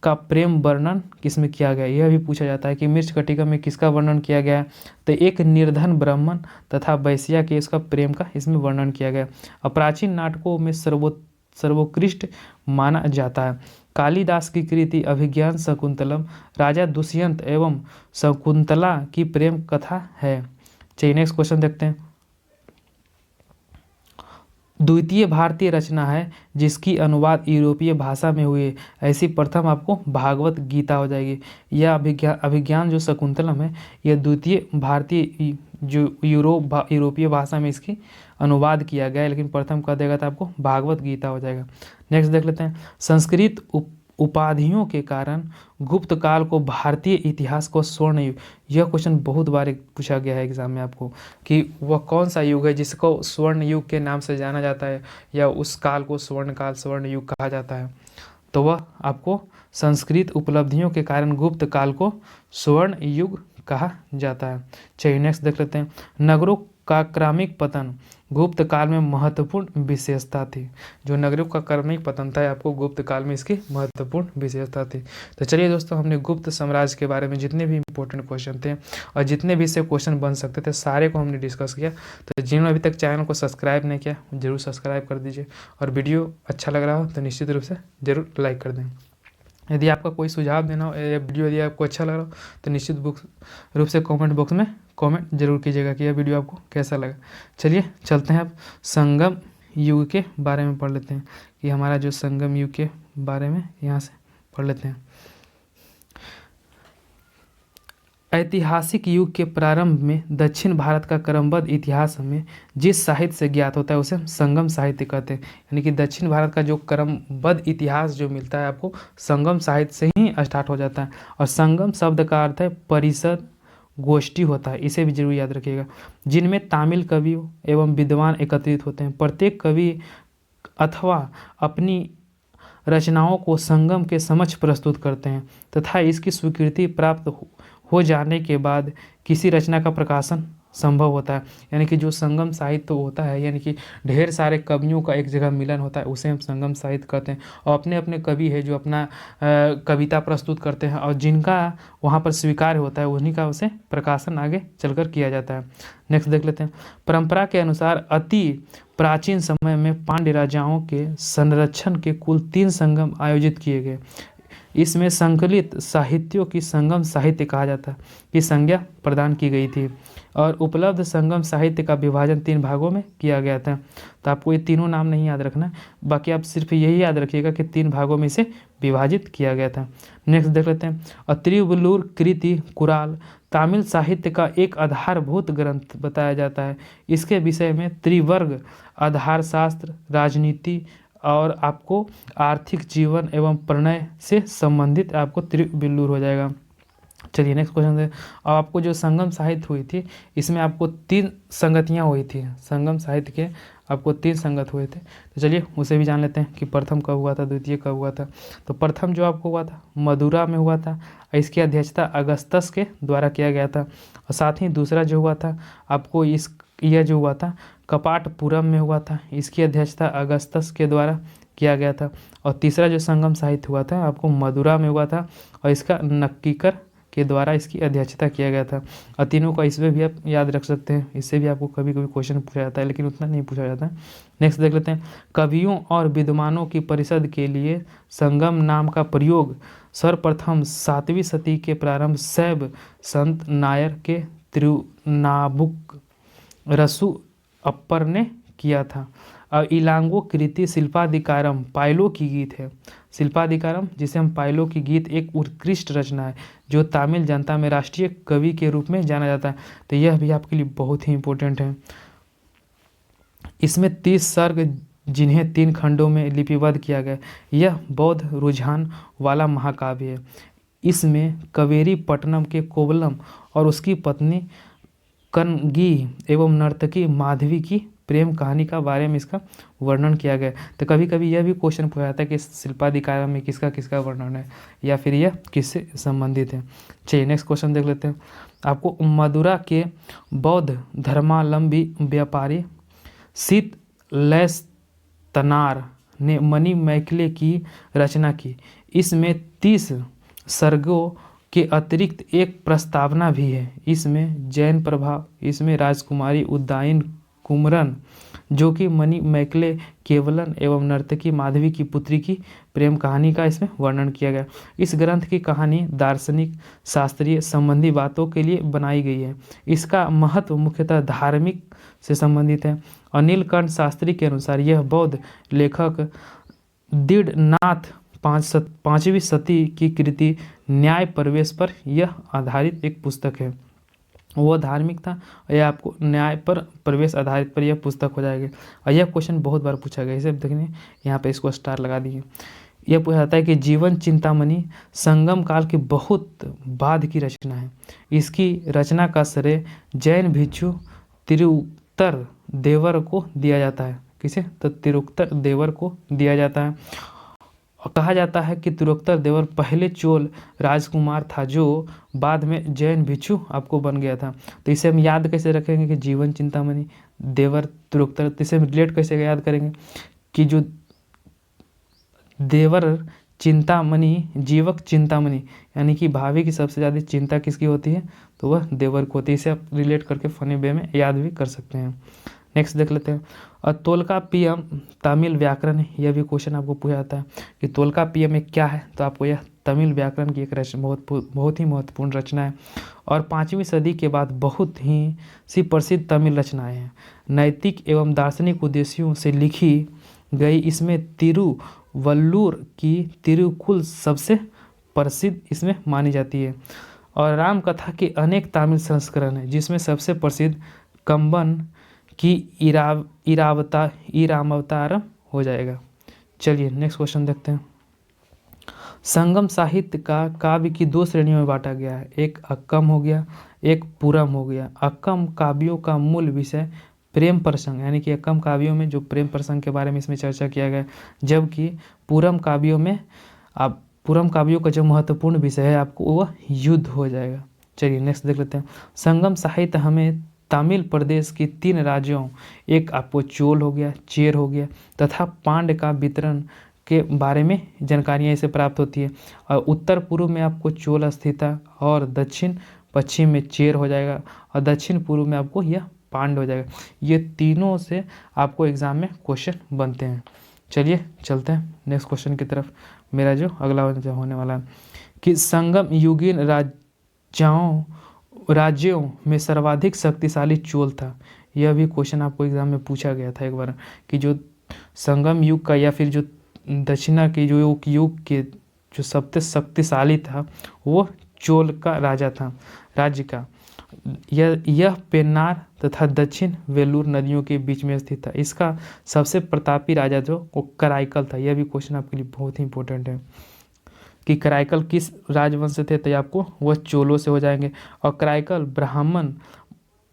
का प्रेम वर्णन किसमें किया गया? यह भी पूछा जाता है कि मृच्छकटिकम में किसका वर्णन किया गया है? तो एक निर्धन ब्राह्मण तथा वैश्या के इसका प्रेम का इसमें वर्णन किया गया। और प्राचीन नाटकों में सर्वोत्कृष्ट माना जाता है। कालिदास की कृति अभिज्ञान शकुंतलम राजा दुष्यंत एवं शकुंतला की प्रेम कथा है। चलिए नेक्स्ट क्वेश्चन देखते हैं। द्वितीय भारतीय रचना है जिसकी अनुवाद यूरोपीय भाषा में हुई है। ऐसी प्रथम आपको भागवत गीता हो जाएगी। यह अभिज्ञान जो शकुंतलम है यह द्वितीय भारतीय जो यूरोपीय भाषा में इसकी अनुवाद किया गया है, लेकिन प्रथम कह देगा तो आपको भागवत गीता हो जाएगा। नेक्स्ट देख लेते हैं संस्कृत उपाधियों के कारण गुप्त काल को भारतीय इतिहास को स्वर्ण युग। यह क्वेश्चन बहुत बार पूछा गया है एग्जाम में आपको कि वह कौन सा युग है जिसको स्वर्ण युग के नाम से जाना जाता है या उस काल को स्वर्ण काल स्वर्ण युग कहा जाता है? तो वह आपको संस्कृत उपलब्धियों के कारण गुप्त काल को स्वर्ण युग कहा जाता है। चलिए नेक्स्ट देख लेते हैं नगरों का क्रमिक पतन गुप्त काल में महत्वपूर्ण विशेषता थी। जो नगरों का क्रमिक पतन था आपको गुप्त काल में इसकी महत्वपूर्ण विशेषता थी। तो चलिए दोस्तों हमने गुप्त साम्राज्य के बारे में जितने भी इंपॉर्टेंट क्वेश्चन थे और जितने भी इससे क्वेश्चन बन सकते थे सारे को हमने डिस्कस किया। तो जिन्होंने अभी तक चैनल को सब्सक्राइब नहीं किया जरूर सब्सक्राइब कर दीजिए और वीडियो अच्छा लग रहा हो तो निश्चित रूप से जरूर लाइक कर दें। यदि आपका कोई सुझाव देना हो या वीडियो यदि आपको अच्छा लग रहा हो तो निश्चित रूप से कमेंट बॉक्स में कमेंट जरूर कीजिएगा कि यह वीडियो आपको कैसा लगा। चलिए चलते हैं अब संगम युग के बारे में पढ़ लेते हैं कि हमारा जो संगम युग के बारे में यहाँ से पढ़ लेते हैं। ऐतिहासिक युग के प्रारंभ में दक्षिण भारत का क्रमबद्ध इतिहास में जिस साहित्य से ज्ञात होता है उसे हम संगम साहित्य कहते हैं। यानी कि दक्षिण भारत का जो क्रमबद्ध इतिहास जो मिलता है आपको संगम साहित्य से ही स्टार्ट हो जाता है। और संगम शब्द का अर्थ है परिषद गोष्ठी होता है, इसे भी जरूर याद रखिएगा, जिनमें तमिल कवियों एवं विद्वान एकत्रित होते हैं। प्रत्येक कवि अथवा अपनी रचनाओं को संगम के समक्ष प्रस्तुत करते हैं तथा इसकी स्वीकृति प्राप्त हो जाने के बाद किसी रचना का प्रकाशन संभव होता है। यानी कि जो संगम साहित्य होता है यानी कि ढेर सारे कवियों का एक जगह मिलन होता है उसे हम संगम साहित्य कहते हैं। और अपने अपने कवि है जो अपना कविता प्रस्तुत करते हैं और जिनका वहाँ पर स्वीकार होता है उन्हीं का उसे प्रकाशन आगे चलकर किया जाता है। नेक्स्ट देख लेते हैं परंपरा के अनुसार अति प्राचीन समय में पांड्य राजाओं के संरक्षण के कुल 3 संगम आयोजित किए गए। इसमें संकलित साहित्यों की संगम साहित्य कहा जाता है की संज्ञा प्रदान की गई थी और उपलब्ध संगम साहित्य का विभाजन 3 भागों में किया गया था। तो आपको ये तीनों नाम नहीं याद रखना, बाकी आप सिर्फ यही याद रखिएगा कि 3 भागों में इसे विभाजित किया गया था। नेक्स्ट देख लेते हैं। तिरुवल्लुवर कृति कुराल तमिल साहित्य का एक आधारभूत ग्रंथ बताया जाता है। इसके विषय में त्रिवर्ग आधार शास्त्र, राजनीति और आपको आर्थिक जीवन एवं प्रणय से संबंधित आपको तिरुवल्लुवर हो जाएगा। चलिए नेक्स्ट क्वेश्चन है। अब आपको जो संगम साहित्य हुई थी इसमें आपको 3 संगतियाँ हुई थी। संगम साहित्य के आपको 3 संगत हुए थे। तो चलिए उसे भी जान लेते हैं कि प्रथम कब हुआ था, द्वितीय कब हुआ था। तो प्रथम जो आपको हुआ था मदुरा में हुआ था, इसकी अध्यक्षता अगस्तस के द्वारा किया गया था। और साथ ही दूसरा जो हुआ था आपको यह जो हुआ था कपाटपुरम में हुआ था, इसकी अध्यक्षता अगस्तस के द्वारा किया गया था। और तीसरा जो संगम साहित्य हुआ था आपको मदुरा में हुआ था और इसका नक्कीकर के द्वारा इसकी अध्यक्षता किया गया था। और तीनों का इसमें भी आप याद रख सकते हैं, इससे भी आपको कभी कभी क्वेश्चन पूछा जाता है लेकिन उतना नहीं पूछा जाता है। नेक्स्ट देख लेते हैं। कवियों और विद्वानों की परिषद के लिए संगम नाम का प्रयोग सर्वप्रथम 7वीं सदी के प्रारंभ शैव संत नायर के तिरुनाबुक रसु अप्पर ने किया था। इलांगो कृति शिल्पाधिकारम पाइलो की गीत है। शिल्पाधिकारम जिसे हम पाइलो की गीत एक उत्कृष्ट रचना है जो तमिल जनता में राष्ट्रीय कवि के रूप में जाना जाता है। तो यह भी आपके लिए बहुत ही इम्पोर्टेंट है। इसमें 30 सर्ग जिन्हें 3 खंडों में लिपिबद्ध किया गया, यह बौद्ध रुझान वाला महाकाव्य है। इसमें कावेरी पट्टनम के कोवलम और उसकी पत्नी कनगी एवं नर्तकी माधवी की प्रेम कहानी का बारे में इसका वर्णन किया गया। तो कभी कभी यह भी क्वेश्चन पूछा जाता है कि शिल्पाधिकारम में किसका किसका वर्णन है या फिर यह किससे संबंधित है। चलिए नेक्स्ट क्वेश्चन देख लेते हैं। आपको मदुरा के बौद्ध धर्मावलंबी व्यापारी शीतलैस्तनार ने मणिमैखले की रचना की। इसमें 30 सर्गों के अतिरिक्त एक प्रस्तावना भी है। इसमें जैन प्रभाव, इसमें राजकुमारी उदयन कुमरन जो कि मणिमैखले केवलन एवं नर्तकी माधवी की पुत्री की प्रेम कहानी का इसमें वर्णन किया गया। इस ग्रंथ की कहानी दार्शनिक शास्त्रीय संबंधी बातों के लिए बनाई गई है। इसका महत्व मुख्यतः धार्मिक से संबंधित है। नीलकंठ शास्त्री के अनुसार यह बौद्ध लेखक दृढ़नाथ 5वीं सदी की कृति न्याय प्रवेश पर यह आधारित एक पुस्तक है। वो धार्मिक था और यह आपको न्याय पर प्रवेश आधारित पर यह पुस्तक हो जाएगी। और यह क्वेश्चन बहुत बार पूछा गया, इसे देखिए यहाँ पे इसको स्टार लगा दिए। यह पूछा जाता है कि जीवन चिंतामणि संगम काल की बहुत बाद की रचना है। इसकी रचना का श्रेय जैन भिक्षु तिरुक्तर देवर को दिया जाता है। किसे? तो तिरुक्तर देवर को दिया जाता है। और कहा जाता है कि तिरुक्तर देवर पहले चोल राजकुमार था जो बाद में जैन भिक्षु आपको बन गया था। तो इसे हम याद कैसे रखेंगे कि जीवन चिंतामणि देवर तिरुक्तर, तो इसे हम रिलेट कैसे याद करेंगे कि जो देवर चिंतामणि जीवक चिंतामणि यानी कि भावी की सबसे ज़्यादा चिंता किसकी होती है, तो वह देवर को होती है। इसे आप रिलेट करके फनी वे में याद भी कर सकते हैं। नेक्स्ट देख लेते हैं। और तोल्काप्पियम तमिल व्याकरण है। यह भी क्वेश्चन आपको पूछा जाता है कि तोल्काप्पियम में क्या है, तो आपको यह तमिल व्याकरण की एक रचना बहुत ही महत्वपूर्ण रचना है और 5वीं सदी के बाद बहुत ही सी प्रसिद्ध तमिल रचनाएं हैं। नैतिक एवं दार्शनिक उद्देश्यों से लिखी गई इसमें तिरुवल्लुवर की तिरुकुल सबसे प्रसिद्ध इसमें मानी जाती है। और राम कथा के अनेक तमिल संस्करण हैं जिसमें सबसे प्रसिद्ध कंबन की इरावतारम हो जाएगा। चलिए नेक्स्ट क्वेश्चन देखते हैं। संगम साहित्य का काव्य की 2 श्रेणियों में बांटा गया है। एक अक्कम हो गया, एक पूरम हो गया। अक्कम काव्यों का मूल विषय प्रेम प्रसंग यानी कि अक्कम काव्यों में जो प्रेम प्रसंग के बारे में इसमें चर्चा किया गया, जबकि पूरम काव्यों का जो महत्वपूर्ण विषय है आपको वह युद्ध हो जाएगा। चलिए नेक्स्ट देख लेते हैं। संगम साहित्य हमें तमिल प्रदेश की 3 राज्यों, एक आपको चोल हो गया, चेर हो गया तथा पांड्य का वितरण के बारे में जानकारियाँ इसे प्राप्त होती है। और उत्तर पूर्व में आपको चोल स्थित है और दक्षिण पश्चिम में चेर हो जाएगा और दक्षिण पूर्व में आपको यह पांड्य हो जाएगा। ये तीनों से आपको एग्जाम में क्वेश्चन बनते हैं। चलिए चलते हैं नेक्स्ट क्वेश्चन की तरफ। मेरा जो अगला जो होने वाला है कि संगम युगीन राज्यों में सर्वाधिक शक्तिशाली चोल था। यह भी क्वेश्चन आपको एग्जाम में पूछा गया था एक बार कि जो संगम युग का या फिर जो दक्षिणा के जो युग के जो सबसे शक्तिशाली था वो चोल का राजा था, राज्य का। यह पेन्नार तथा दक्षिण वेलूर नदियों के बीच में स्थित था। इसका सबसे प्रतापी राजा जो वो कराइकल था। यह भी क्वेश्चन आपके लिए बहुत ही इंपॉर्टेंट है कि कराइकल किस राजवंश से थे, तो आपको वह चोलों से हो जाएंगे। और कराइकल ब्राह्मण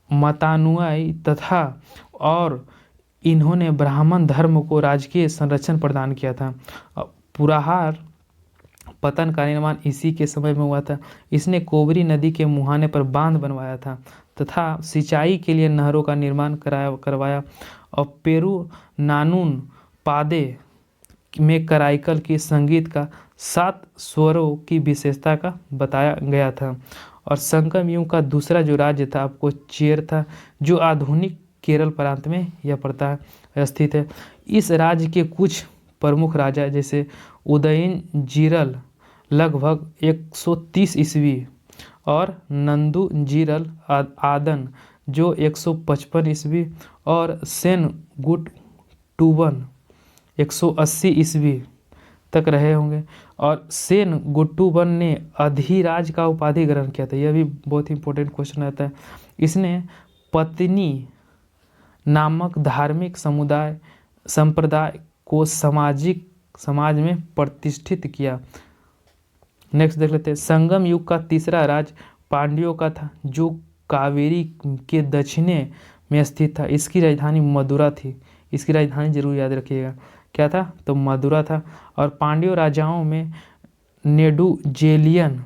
मतानुयायी तथा और इन्होंने ब्राह्मण धर्म को राजकीय संरक्षण प्रदान किया था। पुराहार पतन का निर्माण इसी के समय में हुआ था। इसने कोबरी नदी के मुहाने पर बांध बनवाया था तथा सिंचाई के लिए नहरों का निर्माण करवाया। और पेरू नानून पादे में कराइकल के संगीत का 7 स्वरों की विशेषता का बताया गया था। और संगम युग का दूसरा जो राज्य था आपको चेर था, जो आधुनिक केरल प्रांत में यह पड़ता है स्थित है। इस राज्य के कुछ प्रमुख राजा जैसे उदयन जीरल लगभग 130 ईस्वी और नंदू जीरल आदन जो 155 ईस्वी और सेन गुट टूबन 180 ईस्वी तक रहे होंगे। और सेन गुट्टूबन ने अधिराज का उपाधि ग्रहण किया था। यह भी बहुत इंपॉर्टेंट क्वेश्चन रहता है। इसने पत्नी नामक धार्मिक संप्रदाय को समाज में प्रतिष्ठित किया। नेक्स्ट देख लेते हैं। संगम युग का तीसरा राज्य पांड्यों का था, जो कावेरी के दक्षिणे में स्थित था। इसकी राजधानी मदुरा थी। इसकी राजधानी जरूर याद रखिएगा, क्या था, तो मदुरा था। और पांड्यों राजाओं में नेडुजेलियन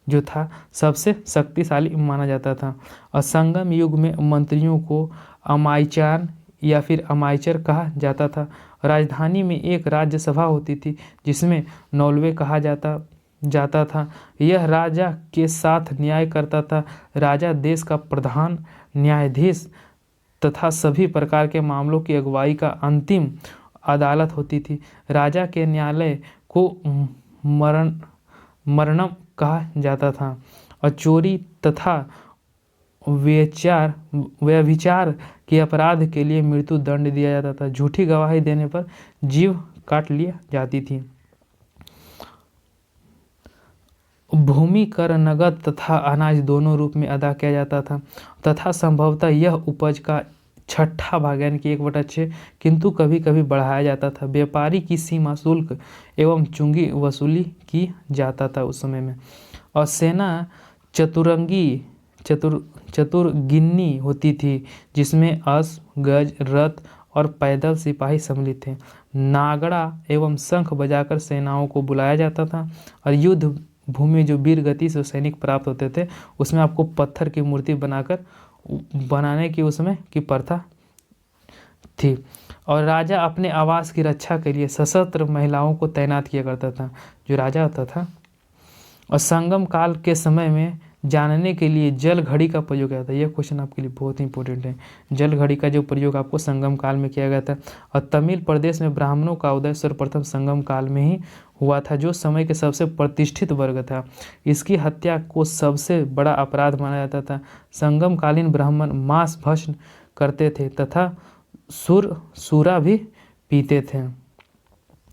जो था सबसे शक्तिशाली माना जाता था। और संगम युग में मंत्रियों को अमायचान या फिर अमायचर कहा जाता था। राजधानी में एक राज्यसभा होती थी जिसमें नौलवे कहा जाता था। यह राजा के साथ न्याय करता था। राजा देश का प्रधान न्यायाधीश तथा सभी प्रकार के मामलों की अगुवाई का अंतिम अदालत होती थी। राजा के न्यायालय को मरणम कहा जाता था। और चोरी तथा व्यभिचार के अपराध के लिए मृत्यु दंड दिया जाता था। झूठी गवाही देने पर जीव काट ली जाती थी। भूमि कर नगद तथा अनाज दोनों रूप में अदा किया जाता था तथा संभवतः यह उपज का 1/6 भाग यानी कि 1/6 किंतु कभी कभी बढ़ाया जाता था। व्यापारी की सीमा शुल्क एवं चुंगी वसूली की जाता था उस समय में। और सेना चतुर्गिन्नी होती थी जिसमें अश्व, गज, रथ और पैदल सिपाही सम्मिलित थे। नागड़ा एवं शंख बजाकर सेनाओं को बुलाया जाता था। और युद्ध भूमि जो वीर गति से सैनिक प्राप्त होते थे उसमें आपको पत्थर की मूर्ति बनाने की उसमें की प्रथा थी। और राजा अपने आवास की रक्षा के लिए सशस्त्र महिलाओं को तैनात किया करता था, जो राजा होता था। और संगम काल के समय में जानने के लिए जल घड़ी का प्रयोग किया था। यह क्वेश्चन आपके लिए बहुत इंपॉर्टेंट है। जल घड़ी का जो प्रयोग आपको संगम काल में किया गया था। और तमिल प्रदेश में ब्राह्मणों का उदय सर्वप्रथम संगम काल में ही हुआ था, जो समय के सबसे प्रतिष्ठित वर्ग था। इसकी हत्या को सबसे बड़ा अपराध माना जाता था। संगम कालीन ब्राह्मण मांस भक्षण करते थे तथा सूरा भी पीते थे।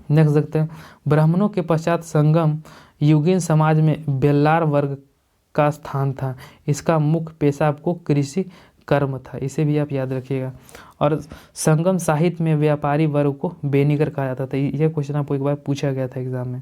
नेक्स्ट देखते हैं। ब्राह्मणों के पश्चात संगम युगीन समाज में बेल्लार वर्ग का स्थान था। इसका मुख्य पेशा आपको कृषि कर्म था। इसे भी आप याद रखिएगा। और संगम साहित्य में व्यापारी वर्ग को बेनीगर कहा जाता था। यह क्वेश्चन आपको एक बार पूछा गया था एग्जाम में।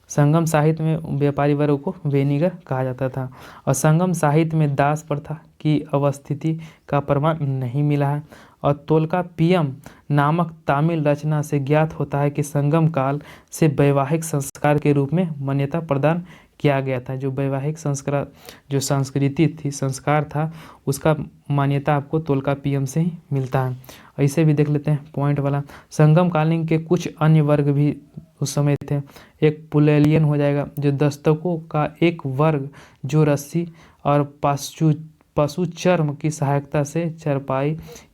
संगम साहित्य में व्यापारी वर्ग को बेनीगर कहा जाता था। और संगम साहित्य में दास प्रथा की अवस्थिति का प्रमाण नहीं मिला है। और तोल्काप्पियम नामक तमिल रचना से ज्ञात होता है कि संगम काल से वैवाहिक संस्कार के रूप में मान्यता प्रदान किया गया था। जो वैवाहिक संस्कार जो संस्कृति थी, संस्कार था, उसका मान्यता आपको तोल्काप्पियम से ही मिलता है। ऐसे भी देख लेते हैं पॉइंट वाला। संगम कालीन के कुछ अन्य वर्ग भी उस समय थे। एक पुलेलियन हो जाएगा, जो दस्तकों का एक वर्ग जो रस्सी और पशु चर्म की सहायता से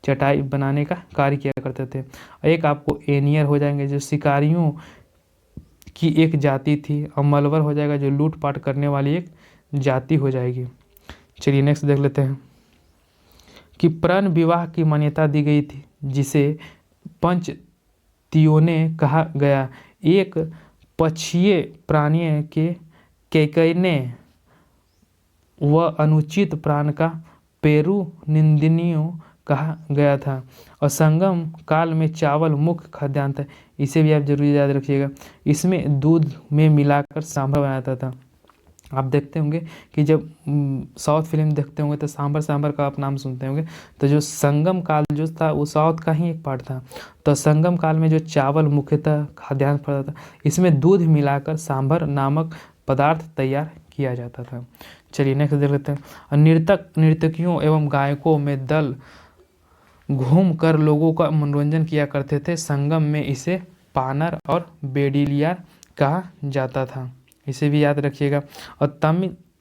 चटाई बनाने का कार्य किया करते थे। एक आपको एनियर हो जाएंगे, जो शिकारियों की एक जाति थी, और मलवर हो जाएगा जो लूटपाट करने वाली एक जाति हो जाएगी। चलिए नेक्स्ट देख लेते हैं कि प्रण विवाह की मान्यता दी गई थी, जिसे पंचतीयोने कहा गया। एक पक्षीय प्राणी के कैकने व अनुचित प्राण का पेरू निंदनीय कहा गया था। और संगम काल में चावल मुख्य खाद्यान्न था, इसे भी आप जरूर याद रखिएगा। इसमें दूध में मिलाकर सांभर बनाता था। आप देखते होंगे कि जब साउथ फिल्म देखते होंगे तो सांभर का आप नाम सुनते होंगे, तो जो संगम काल जो था वो साउथ का ही एक पार्ट था। तो संगम काल में जो चावल मुख्यतः खाद्यान्न पदार्थ था, इसमें दूध मिलाकर सांभर नामक पदार्थ तैयार किया जाता था। चलिए नेक्स्ट देख लेते हैं। नर्तकियों एवं गायकों में दल घूम कर लोगों का मनोरंजन किया करते थे। संगम में इसे पानर और बेडिलियार कहा जाता था, इसे भी याद रखिएगा। और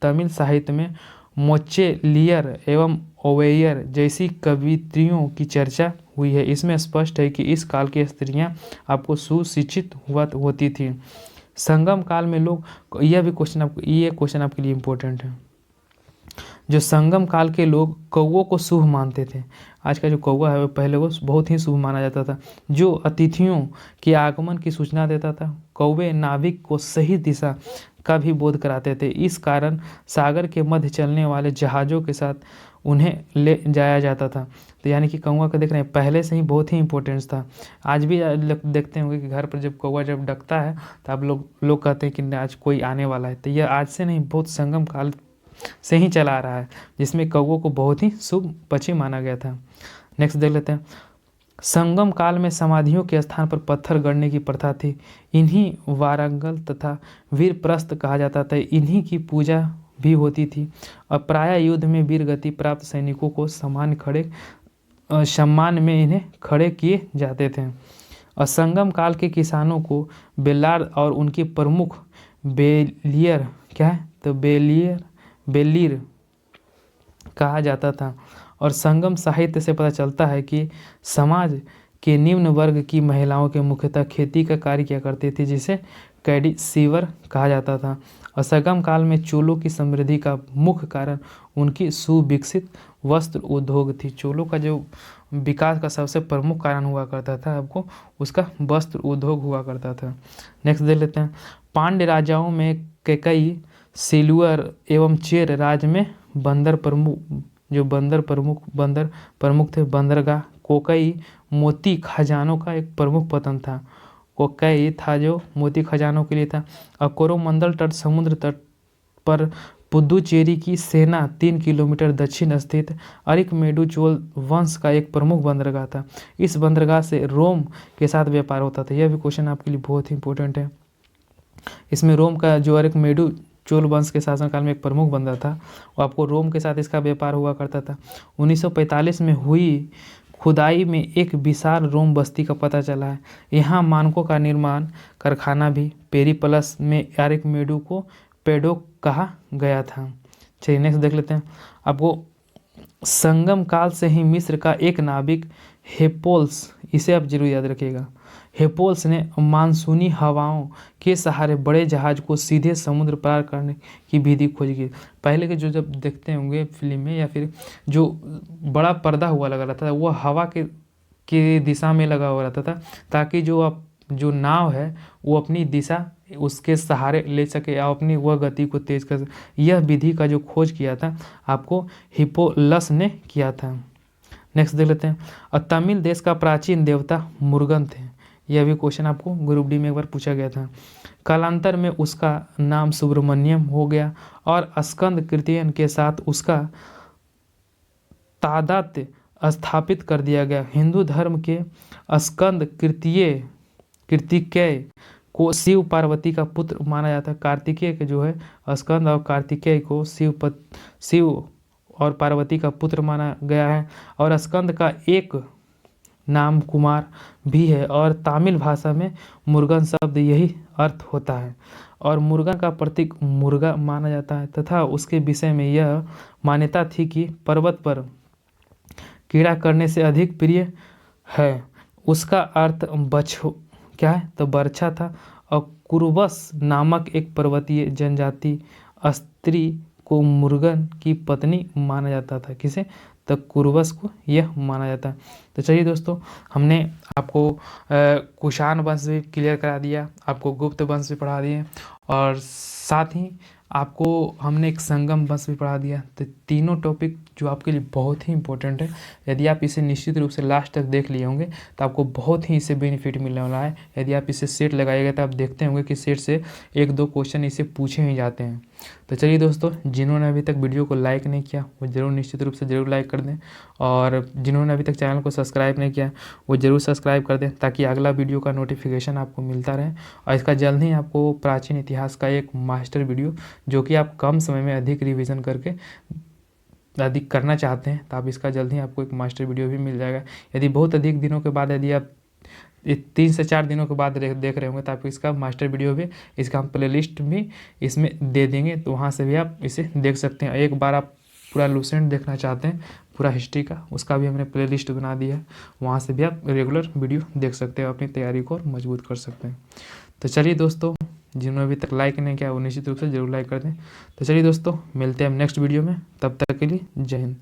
तमिल साहित्य में मोच्चेलियर एवं ओवेयर जैसी कवित्रियों की चर्चा हुई है। इसमें स्पष्ट है कि इस काल की स्त्रियां आपको सुशिक्षित होती थी। संगम काल में लोग, ये क्वेश्चन आपके लिए इम्पोर्टेंट है। जो संगम काल के लोग कौवों को शुभ मानते थे। आज का जो कौवा है वो पहले वो बहुत ही शुभ माना जाता था, जो अतिथियों के आगमन की सूचना देता था। कौवे नाविक को सही दिशा का भी बोध कराते थे। इस कारण सागर के मध्य चलने वाले जहाज़ों के साथ उन्हें ले जाया जाता था। तो यानी कि कौवा का देख रहे हैं पहले से ही बहुत ही इंपॉर्टेंस था। आज भी देखते होंगे कि घर पर जब कौवा जब डकता है तो आप लोग कहते हैं कि आज कोई आने वाला है। तो यह आज से नहीं, बहुत संगम काल से ही चला आ रहा है, जिसमें कौवों को बहुत ही शुभ पक्षी माना गया था। नेक्स्ट देख लेते हैं। संगम काल में समाधियों के स्थान पर पत्थर गड़ने की प्रथा थी। इन्हीं वारंगल तथा वीरप्रस्थ कहा जाता था। इन्हीं की पूजा भी होती थी। और प्रायः युद्ध में वीर गति प्राप्त सैनिकों को सम्मान में इन्हें खड़े किए जाते थे। और संगम काल के किसानों को बेलार और उनके प्रमुख बेलियर बेलीर कहा जाता था। और संगम साहित्य से पता चलता है कि समाज के निम्न वर्ग की महिलाओं के मुख्यतः खेती का कार्य किया करती थी, जिसे कैडी सीवर कहा जाता था। और संगम काल में चोलों की समृद्धि का मुख्य कारण उनकी सुविकसित वस्त्र उद्योग थी। चोलों का जो विकास का सबसे प्रमुख कारण हुआ करता था आपको उसका वस्त्र उद्योग हुआ करता था। नेक्स्ट देख लेते हैं। पांड्य राजाओं में कैकई, सिल्वर एवं चेर राज्य में बंदर प्रमुख थे। बंदरगाह कोकई मोती खजानों का एक प्रमुख पतन था। कोकई था जो मोती खजानों के लिए था। और कोरोमंडल तट समुद्र तट पर पुदुचेरी की सेना 3 किलोमीटर दक्षिण स्थित अरिकमेडु चोल वंश का एक प्रमुख बंदरगाह था। इस बंदरगाह से रोम के साथ व्यापार होता था। यह भी क्वेश्चन आपके लिए बहुत ही इंपॉर्टेंट है। इसमें रोम का जो अरिकमेडु चोल वंश के शासनकाल में एक प्रमुख बंदर था, वो आपको रोम के साथ इसका व्यापार हुआ करता था। 1945 में हुई खुदाई में एक विशाल रोम बस्ती का पता चला है। यहाँ मानकों का निर्माण कारखाना भी पेरिप्लस में अरिकमेडु को पेडोक कहा गया था। चलिए नेक्स्ट देख लेते हैं। आपको संगम काल से ही मिस्र का एक नाविक हेपोल्स, इसे आप जरूर याद रखिएगा। हेपोल्स ने मानसूनी हवाओं के सहारे बड़े जहाज को सीधे समुद्र पार करने की विधि खोज की। पहले के जो जब देखते होंगे फिल्म में या फिर जो बड़ा पर्दा हुआ लगा रहता था वो हवा के दिशा में लगा हुआ रहता था, ताकि जो नाव है वो अपनी दिशा उसके सहारे ले सके या अपनी वह गति को तेज कर सके। यह विधि का जो खोज किया था आपको हिप्पोलस ने किया था। नेक्स्ट देख लेते हैं। और तमिल देश का प्राचीन देवता मुर्गन थे। यह भी क्वेश्चन आपको ग्रुप डी में एक बार पूछा गया था। कालांतर में उसका नाम सुब्रमण्यम हो गया और स्कंद कृतियन के साथ उसका तादात्म्य स्थापित कर दिया गया। हिंदू धर्म के स्कंद कार्तिकेय को शिव पार्वती का पुत्र माना जाता है। कार्तिकेय के जो है स्कंद और कार्तिकेय को शिव और पार्वती का पुत्र माना गया है। और स्कंद का एक नाम कुमार भी है और तमिल भाषा में मुर्गन शब्द यही अर्थ होता है। और मुर्गन का प्रतीक मुर्गा माना जाता है तथा उसके विषय में यह मान्यता थी कि पर्वत पर कीड़ा करने से अधिक प्रिय है। उसका अर्थ क्या है तो बर्छा था और कुर्बस नामक एक पर्वतीय जनजाति स्त्री को मुर्गन की पत्नी माना जाता था। किसे? तो कुर्बस को यह माना जाता है। तो चलिए दोस्तों, हमने आपको कुषाण वंश भी क्लियर करा दिया, आपको गुप्त वंश भी पढ़ा दिए, और साथ ही आपको हमने एक संगम वंश भी पढ़ा दिया। तो तीनों टॉपिक जो आपके लिए बहुत ही इंपॉर्टेंट है, यदि आप इसे निश्चित रूप से लास्ट तक देख लिए होंगे तो आपको बहुत ही इससे बेनिफिट मिलने वाला है। यदि आप इसे सेट लगाइएगा तो आप देखते होंगे कि सेट से 1-2 क्वेश्चन इसे पूछे ही जाते हैं। तो चलिए दोस्तों, जिन्होंने अभी तक वीडियो को लाइक नहीं किया वो ज़रूर निश्चित रूप से ज़रूर लाइक कर दें, और जिन्होंने अभी तक चैनल को सब्सक्राइब नहीं किया वो ज़रूर सब्सक्राइब कर दें, ताकि अगला वीडियो का नोटिफिकेशन आपको मिलता रहे। और इसका जल्द ही आपको प्राचीन इतिहास का एक मास्टर वीडियो, जो कि आप कम समय में अधिक रिवीजन करके अधिक करना चाहते हैं, तो आप इसका जल्द ही आपको एक मास्टर वीडियो भी मिल जाएगा। यदि बहुत अधिक दिनों के बाद, यदि आप 3 से 4 दिनों के बाद देख रहे होंगे, तो आपको इसका मास्टर वीडियो भी, इसका हम प्लेलिस्ट भी इसमें दे देंगे, तो वहाँ से भी आप इसे देख सकते हैं। एक बार आप पूरा लूसेंट देखना चाहते हैं पूरा हिस्ट्री का, उसका भी हमने प्लेलिस्ट बना दिया है, वहाँ से भी आप रेगुलर वीडियो देख सकते हैं, अपनी तैयारी को और मजबूत कर सकते हैं। तो चलिए दोस्तों, जिन्होंने अभी तक लाइक नहीं किया वो निश्चित रूप से जरूर लाइक कर दें। तो चलिए दोस्तों, मिलते हैं हम नेक्स्ट वीडियो में, तब तक के लिए जय हिंद।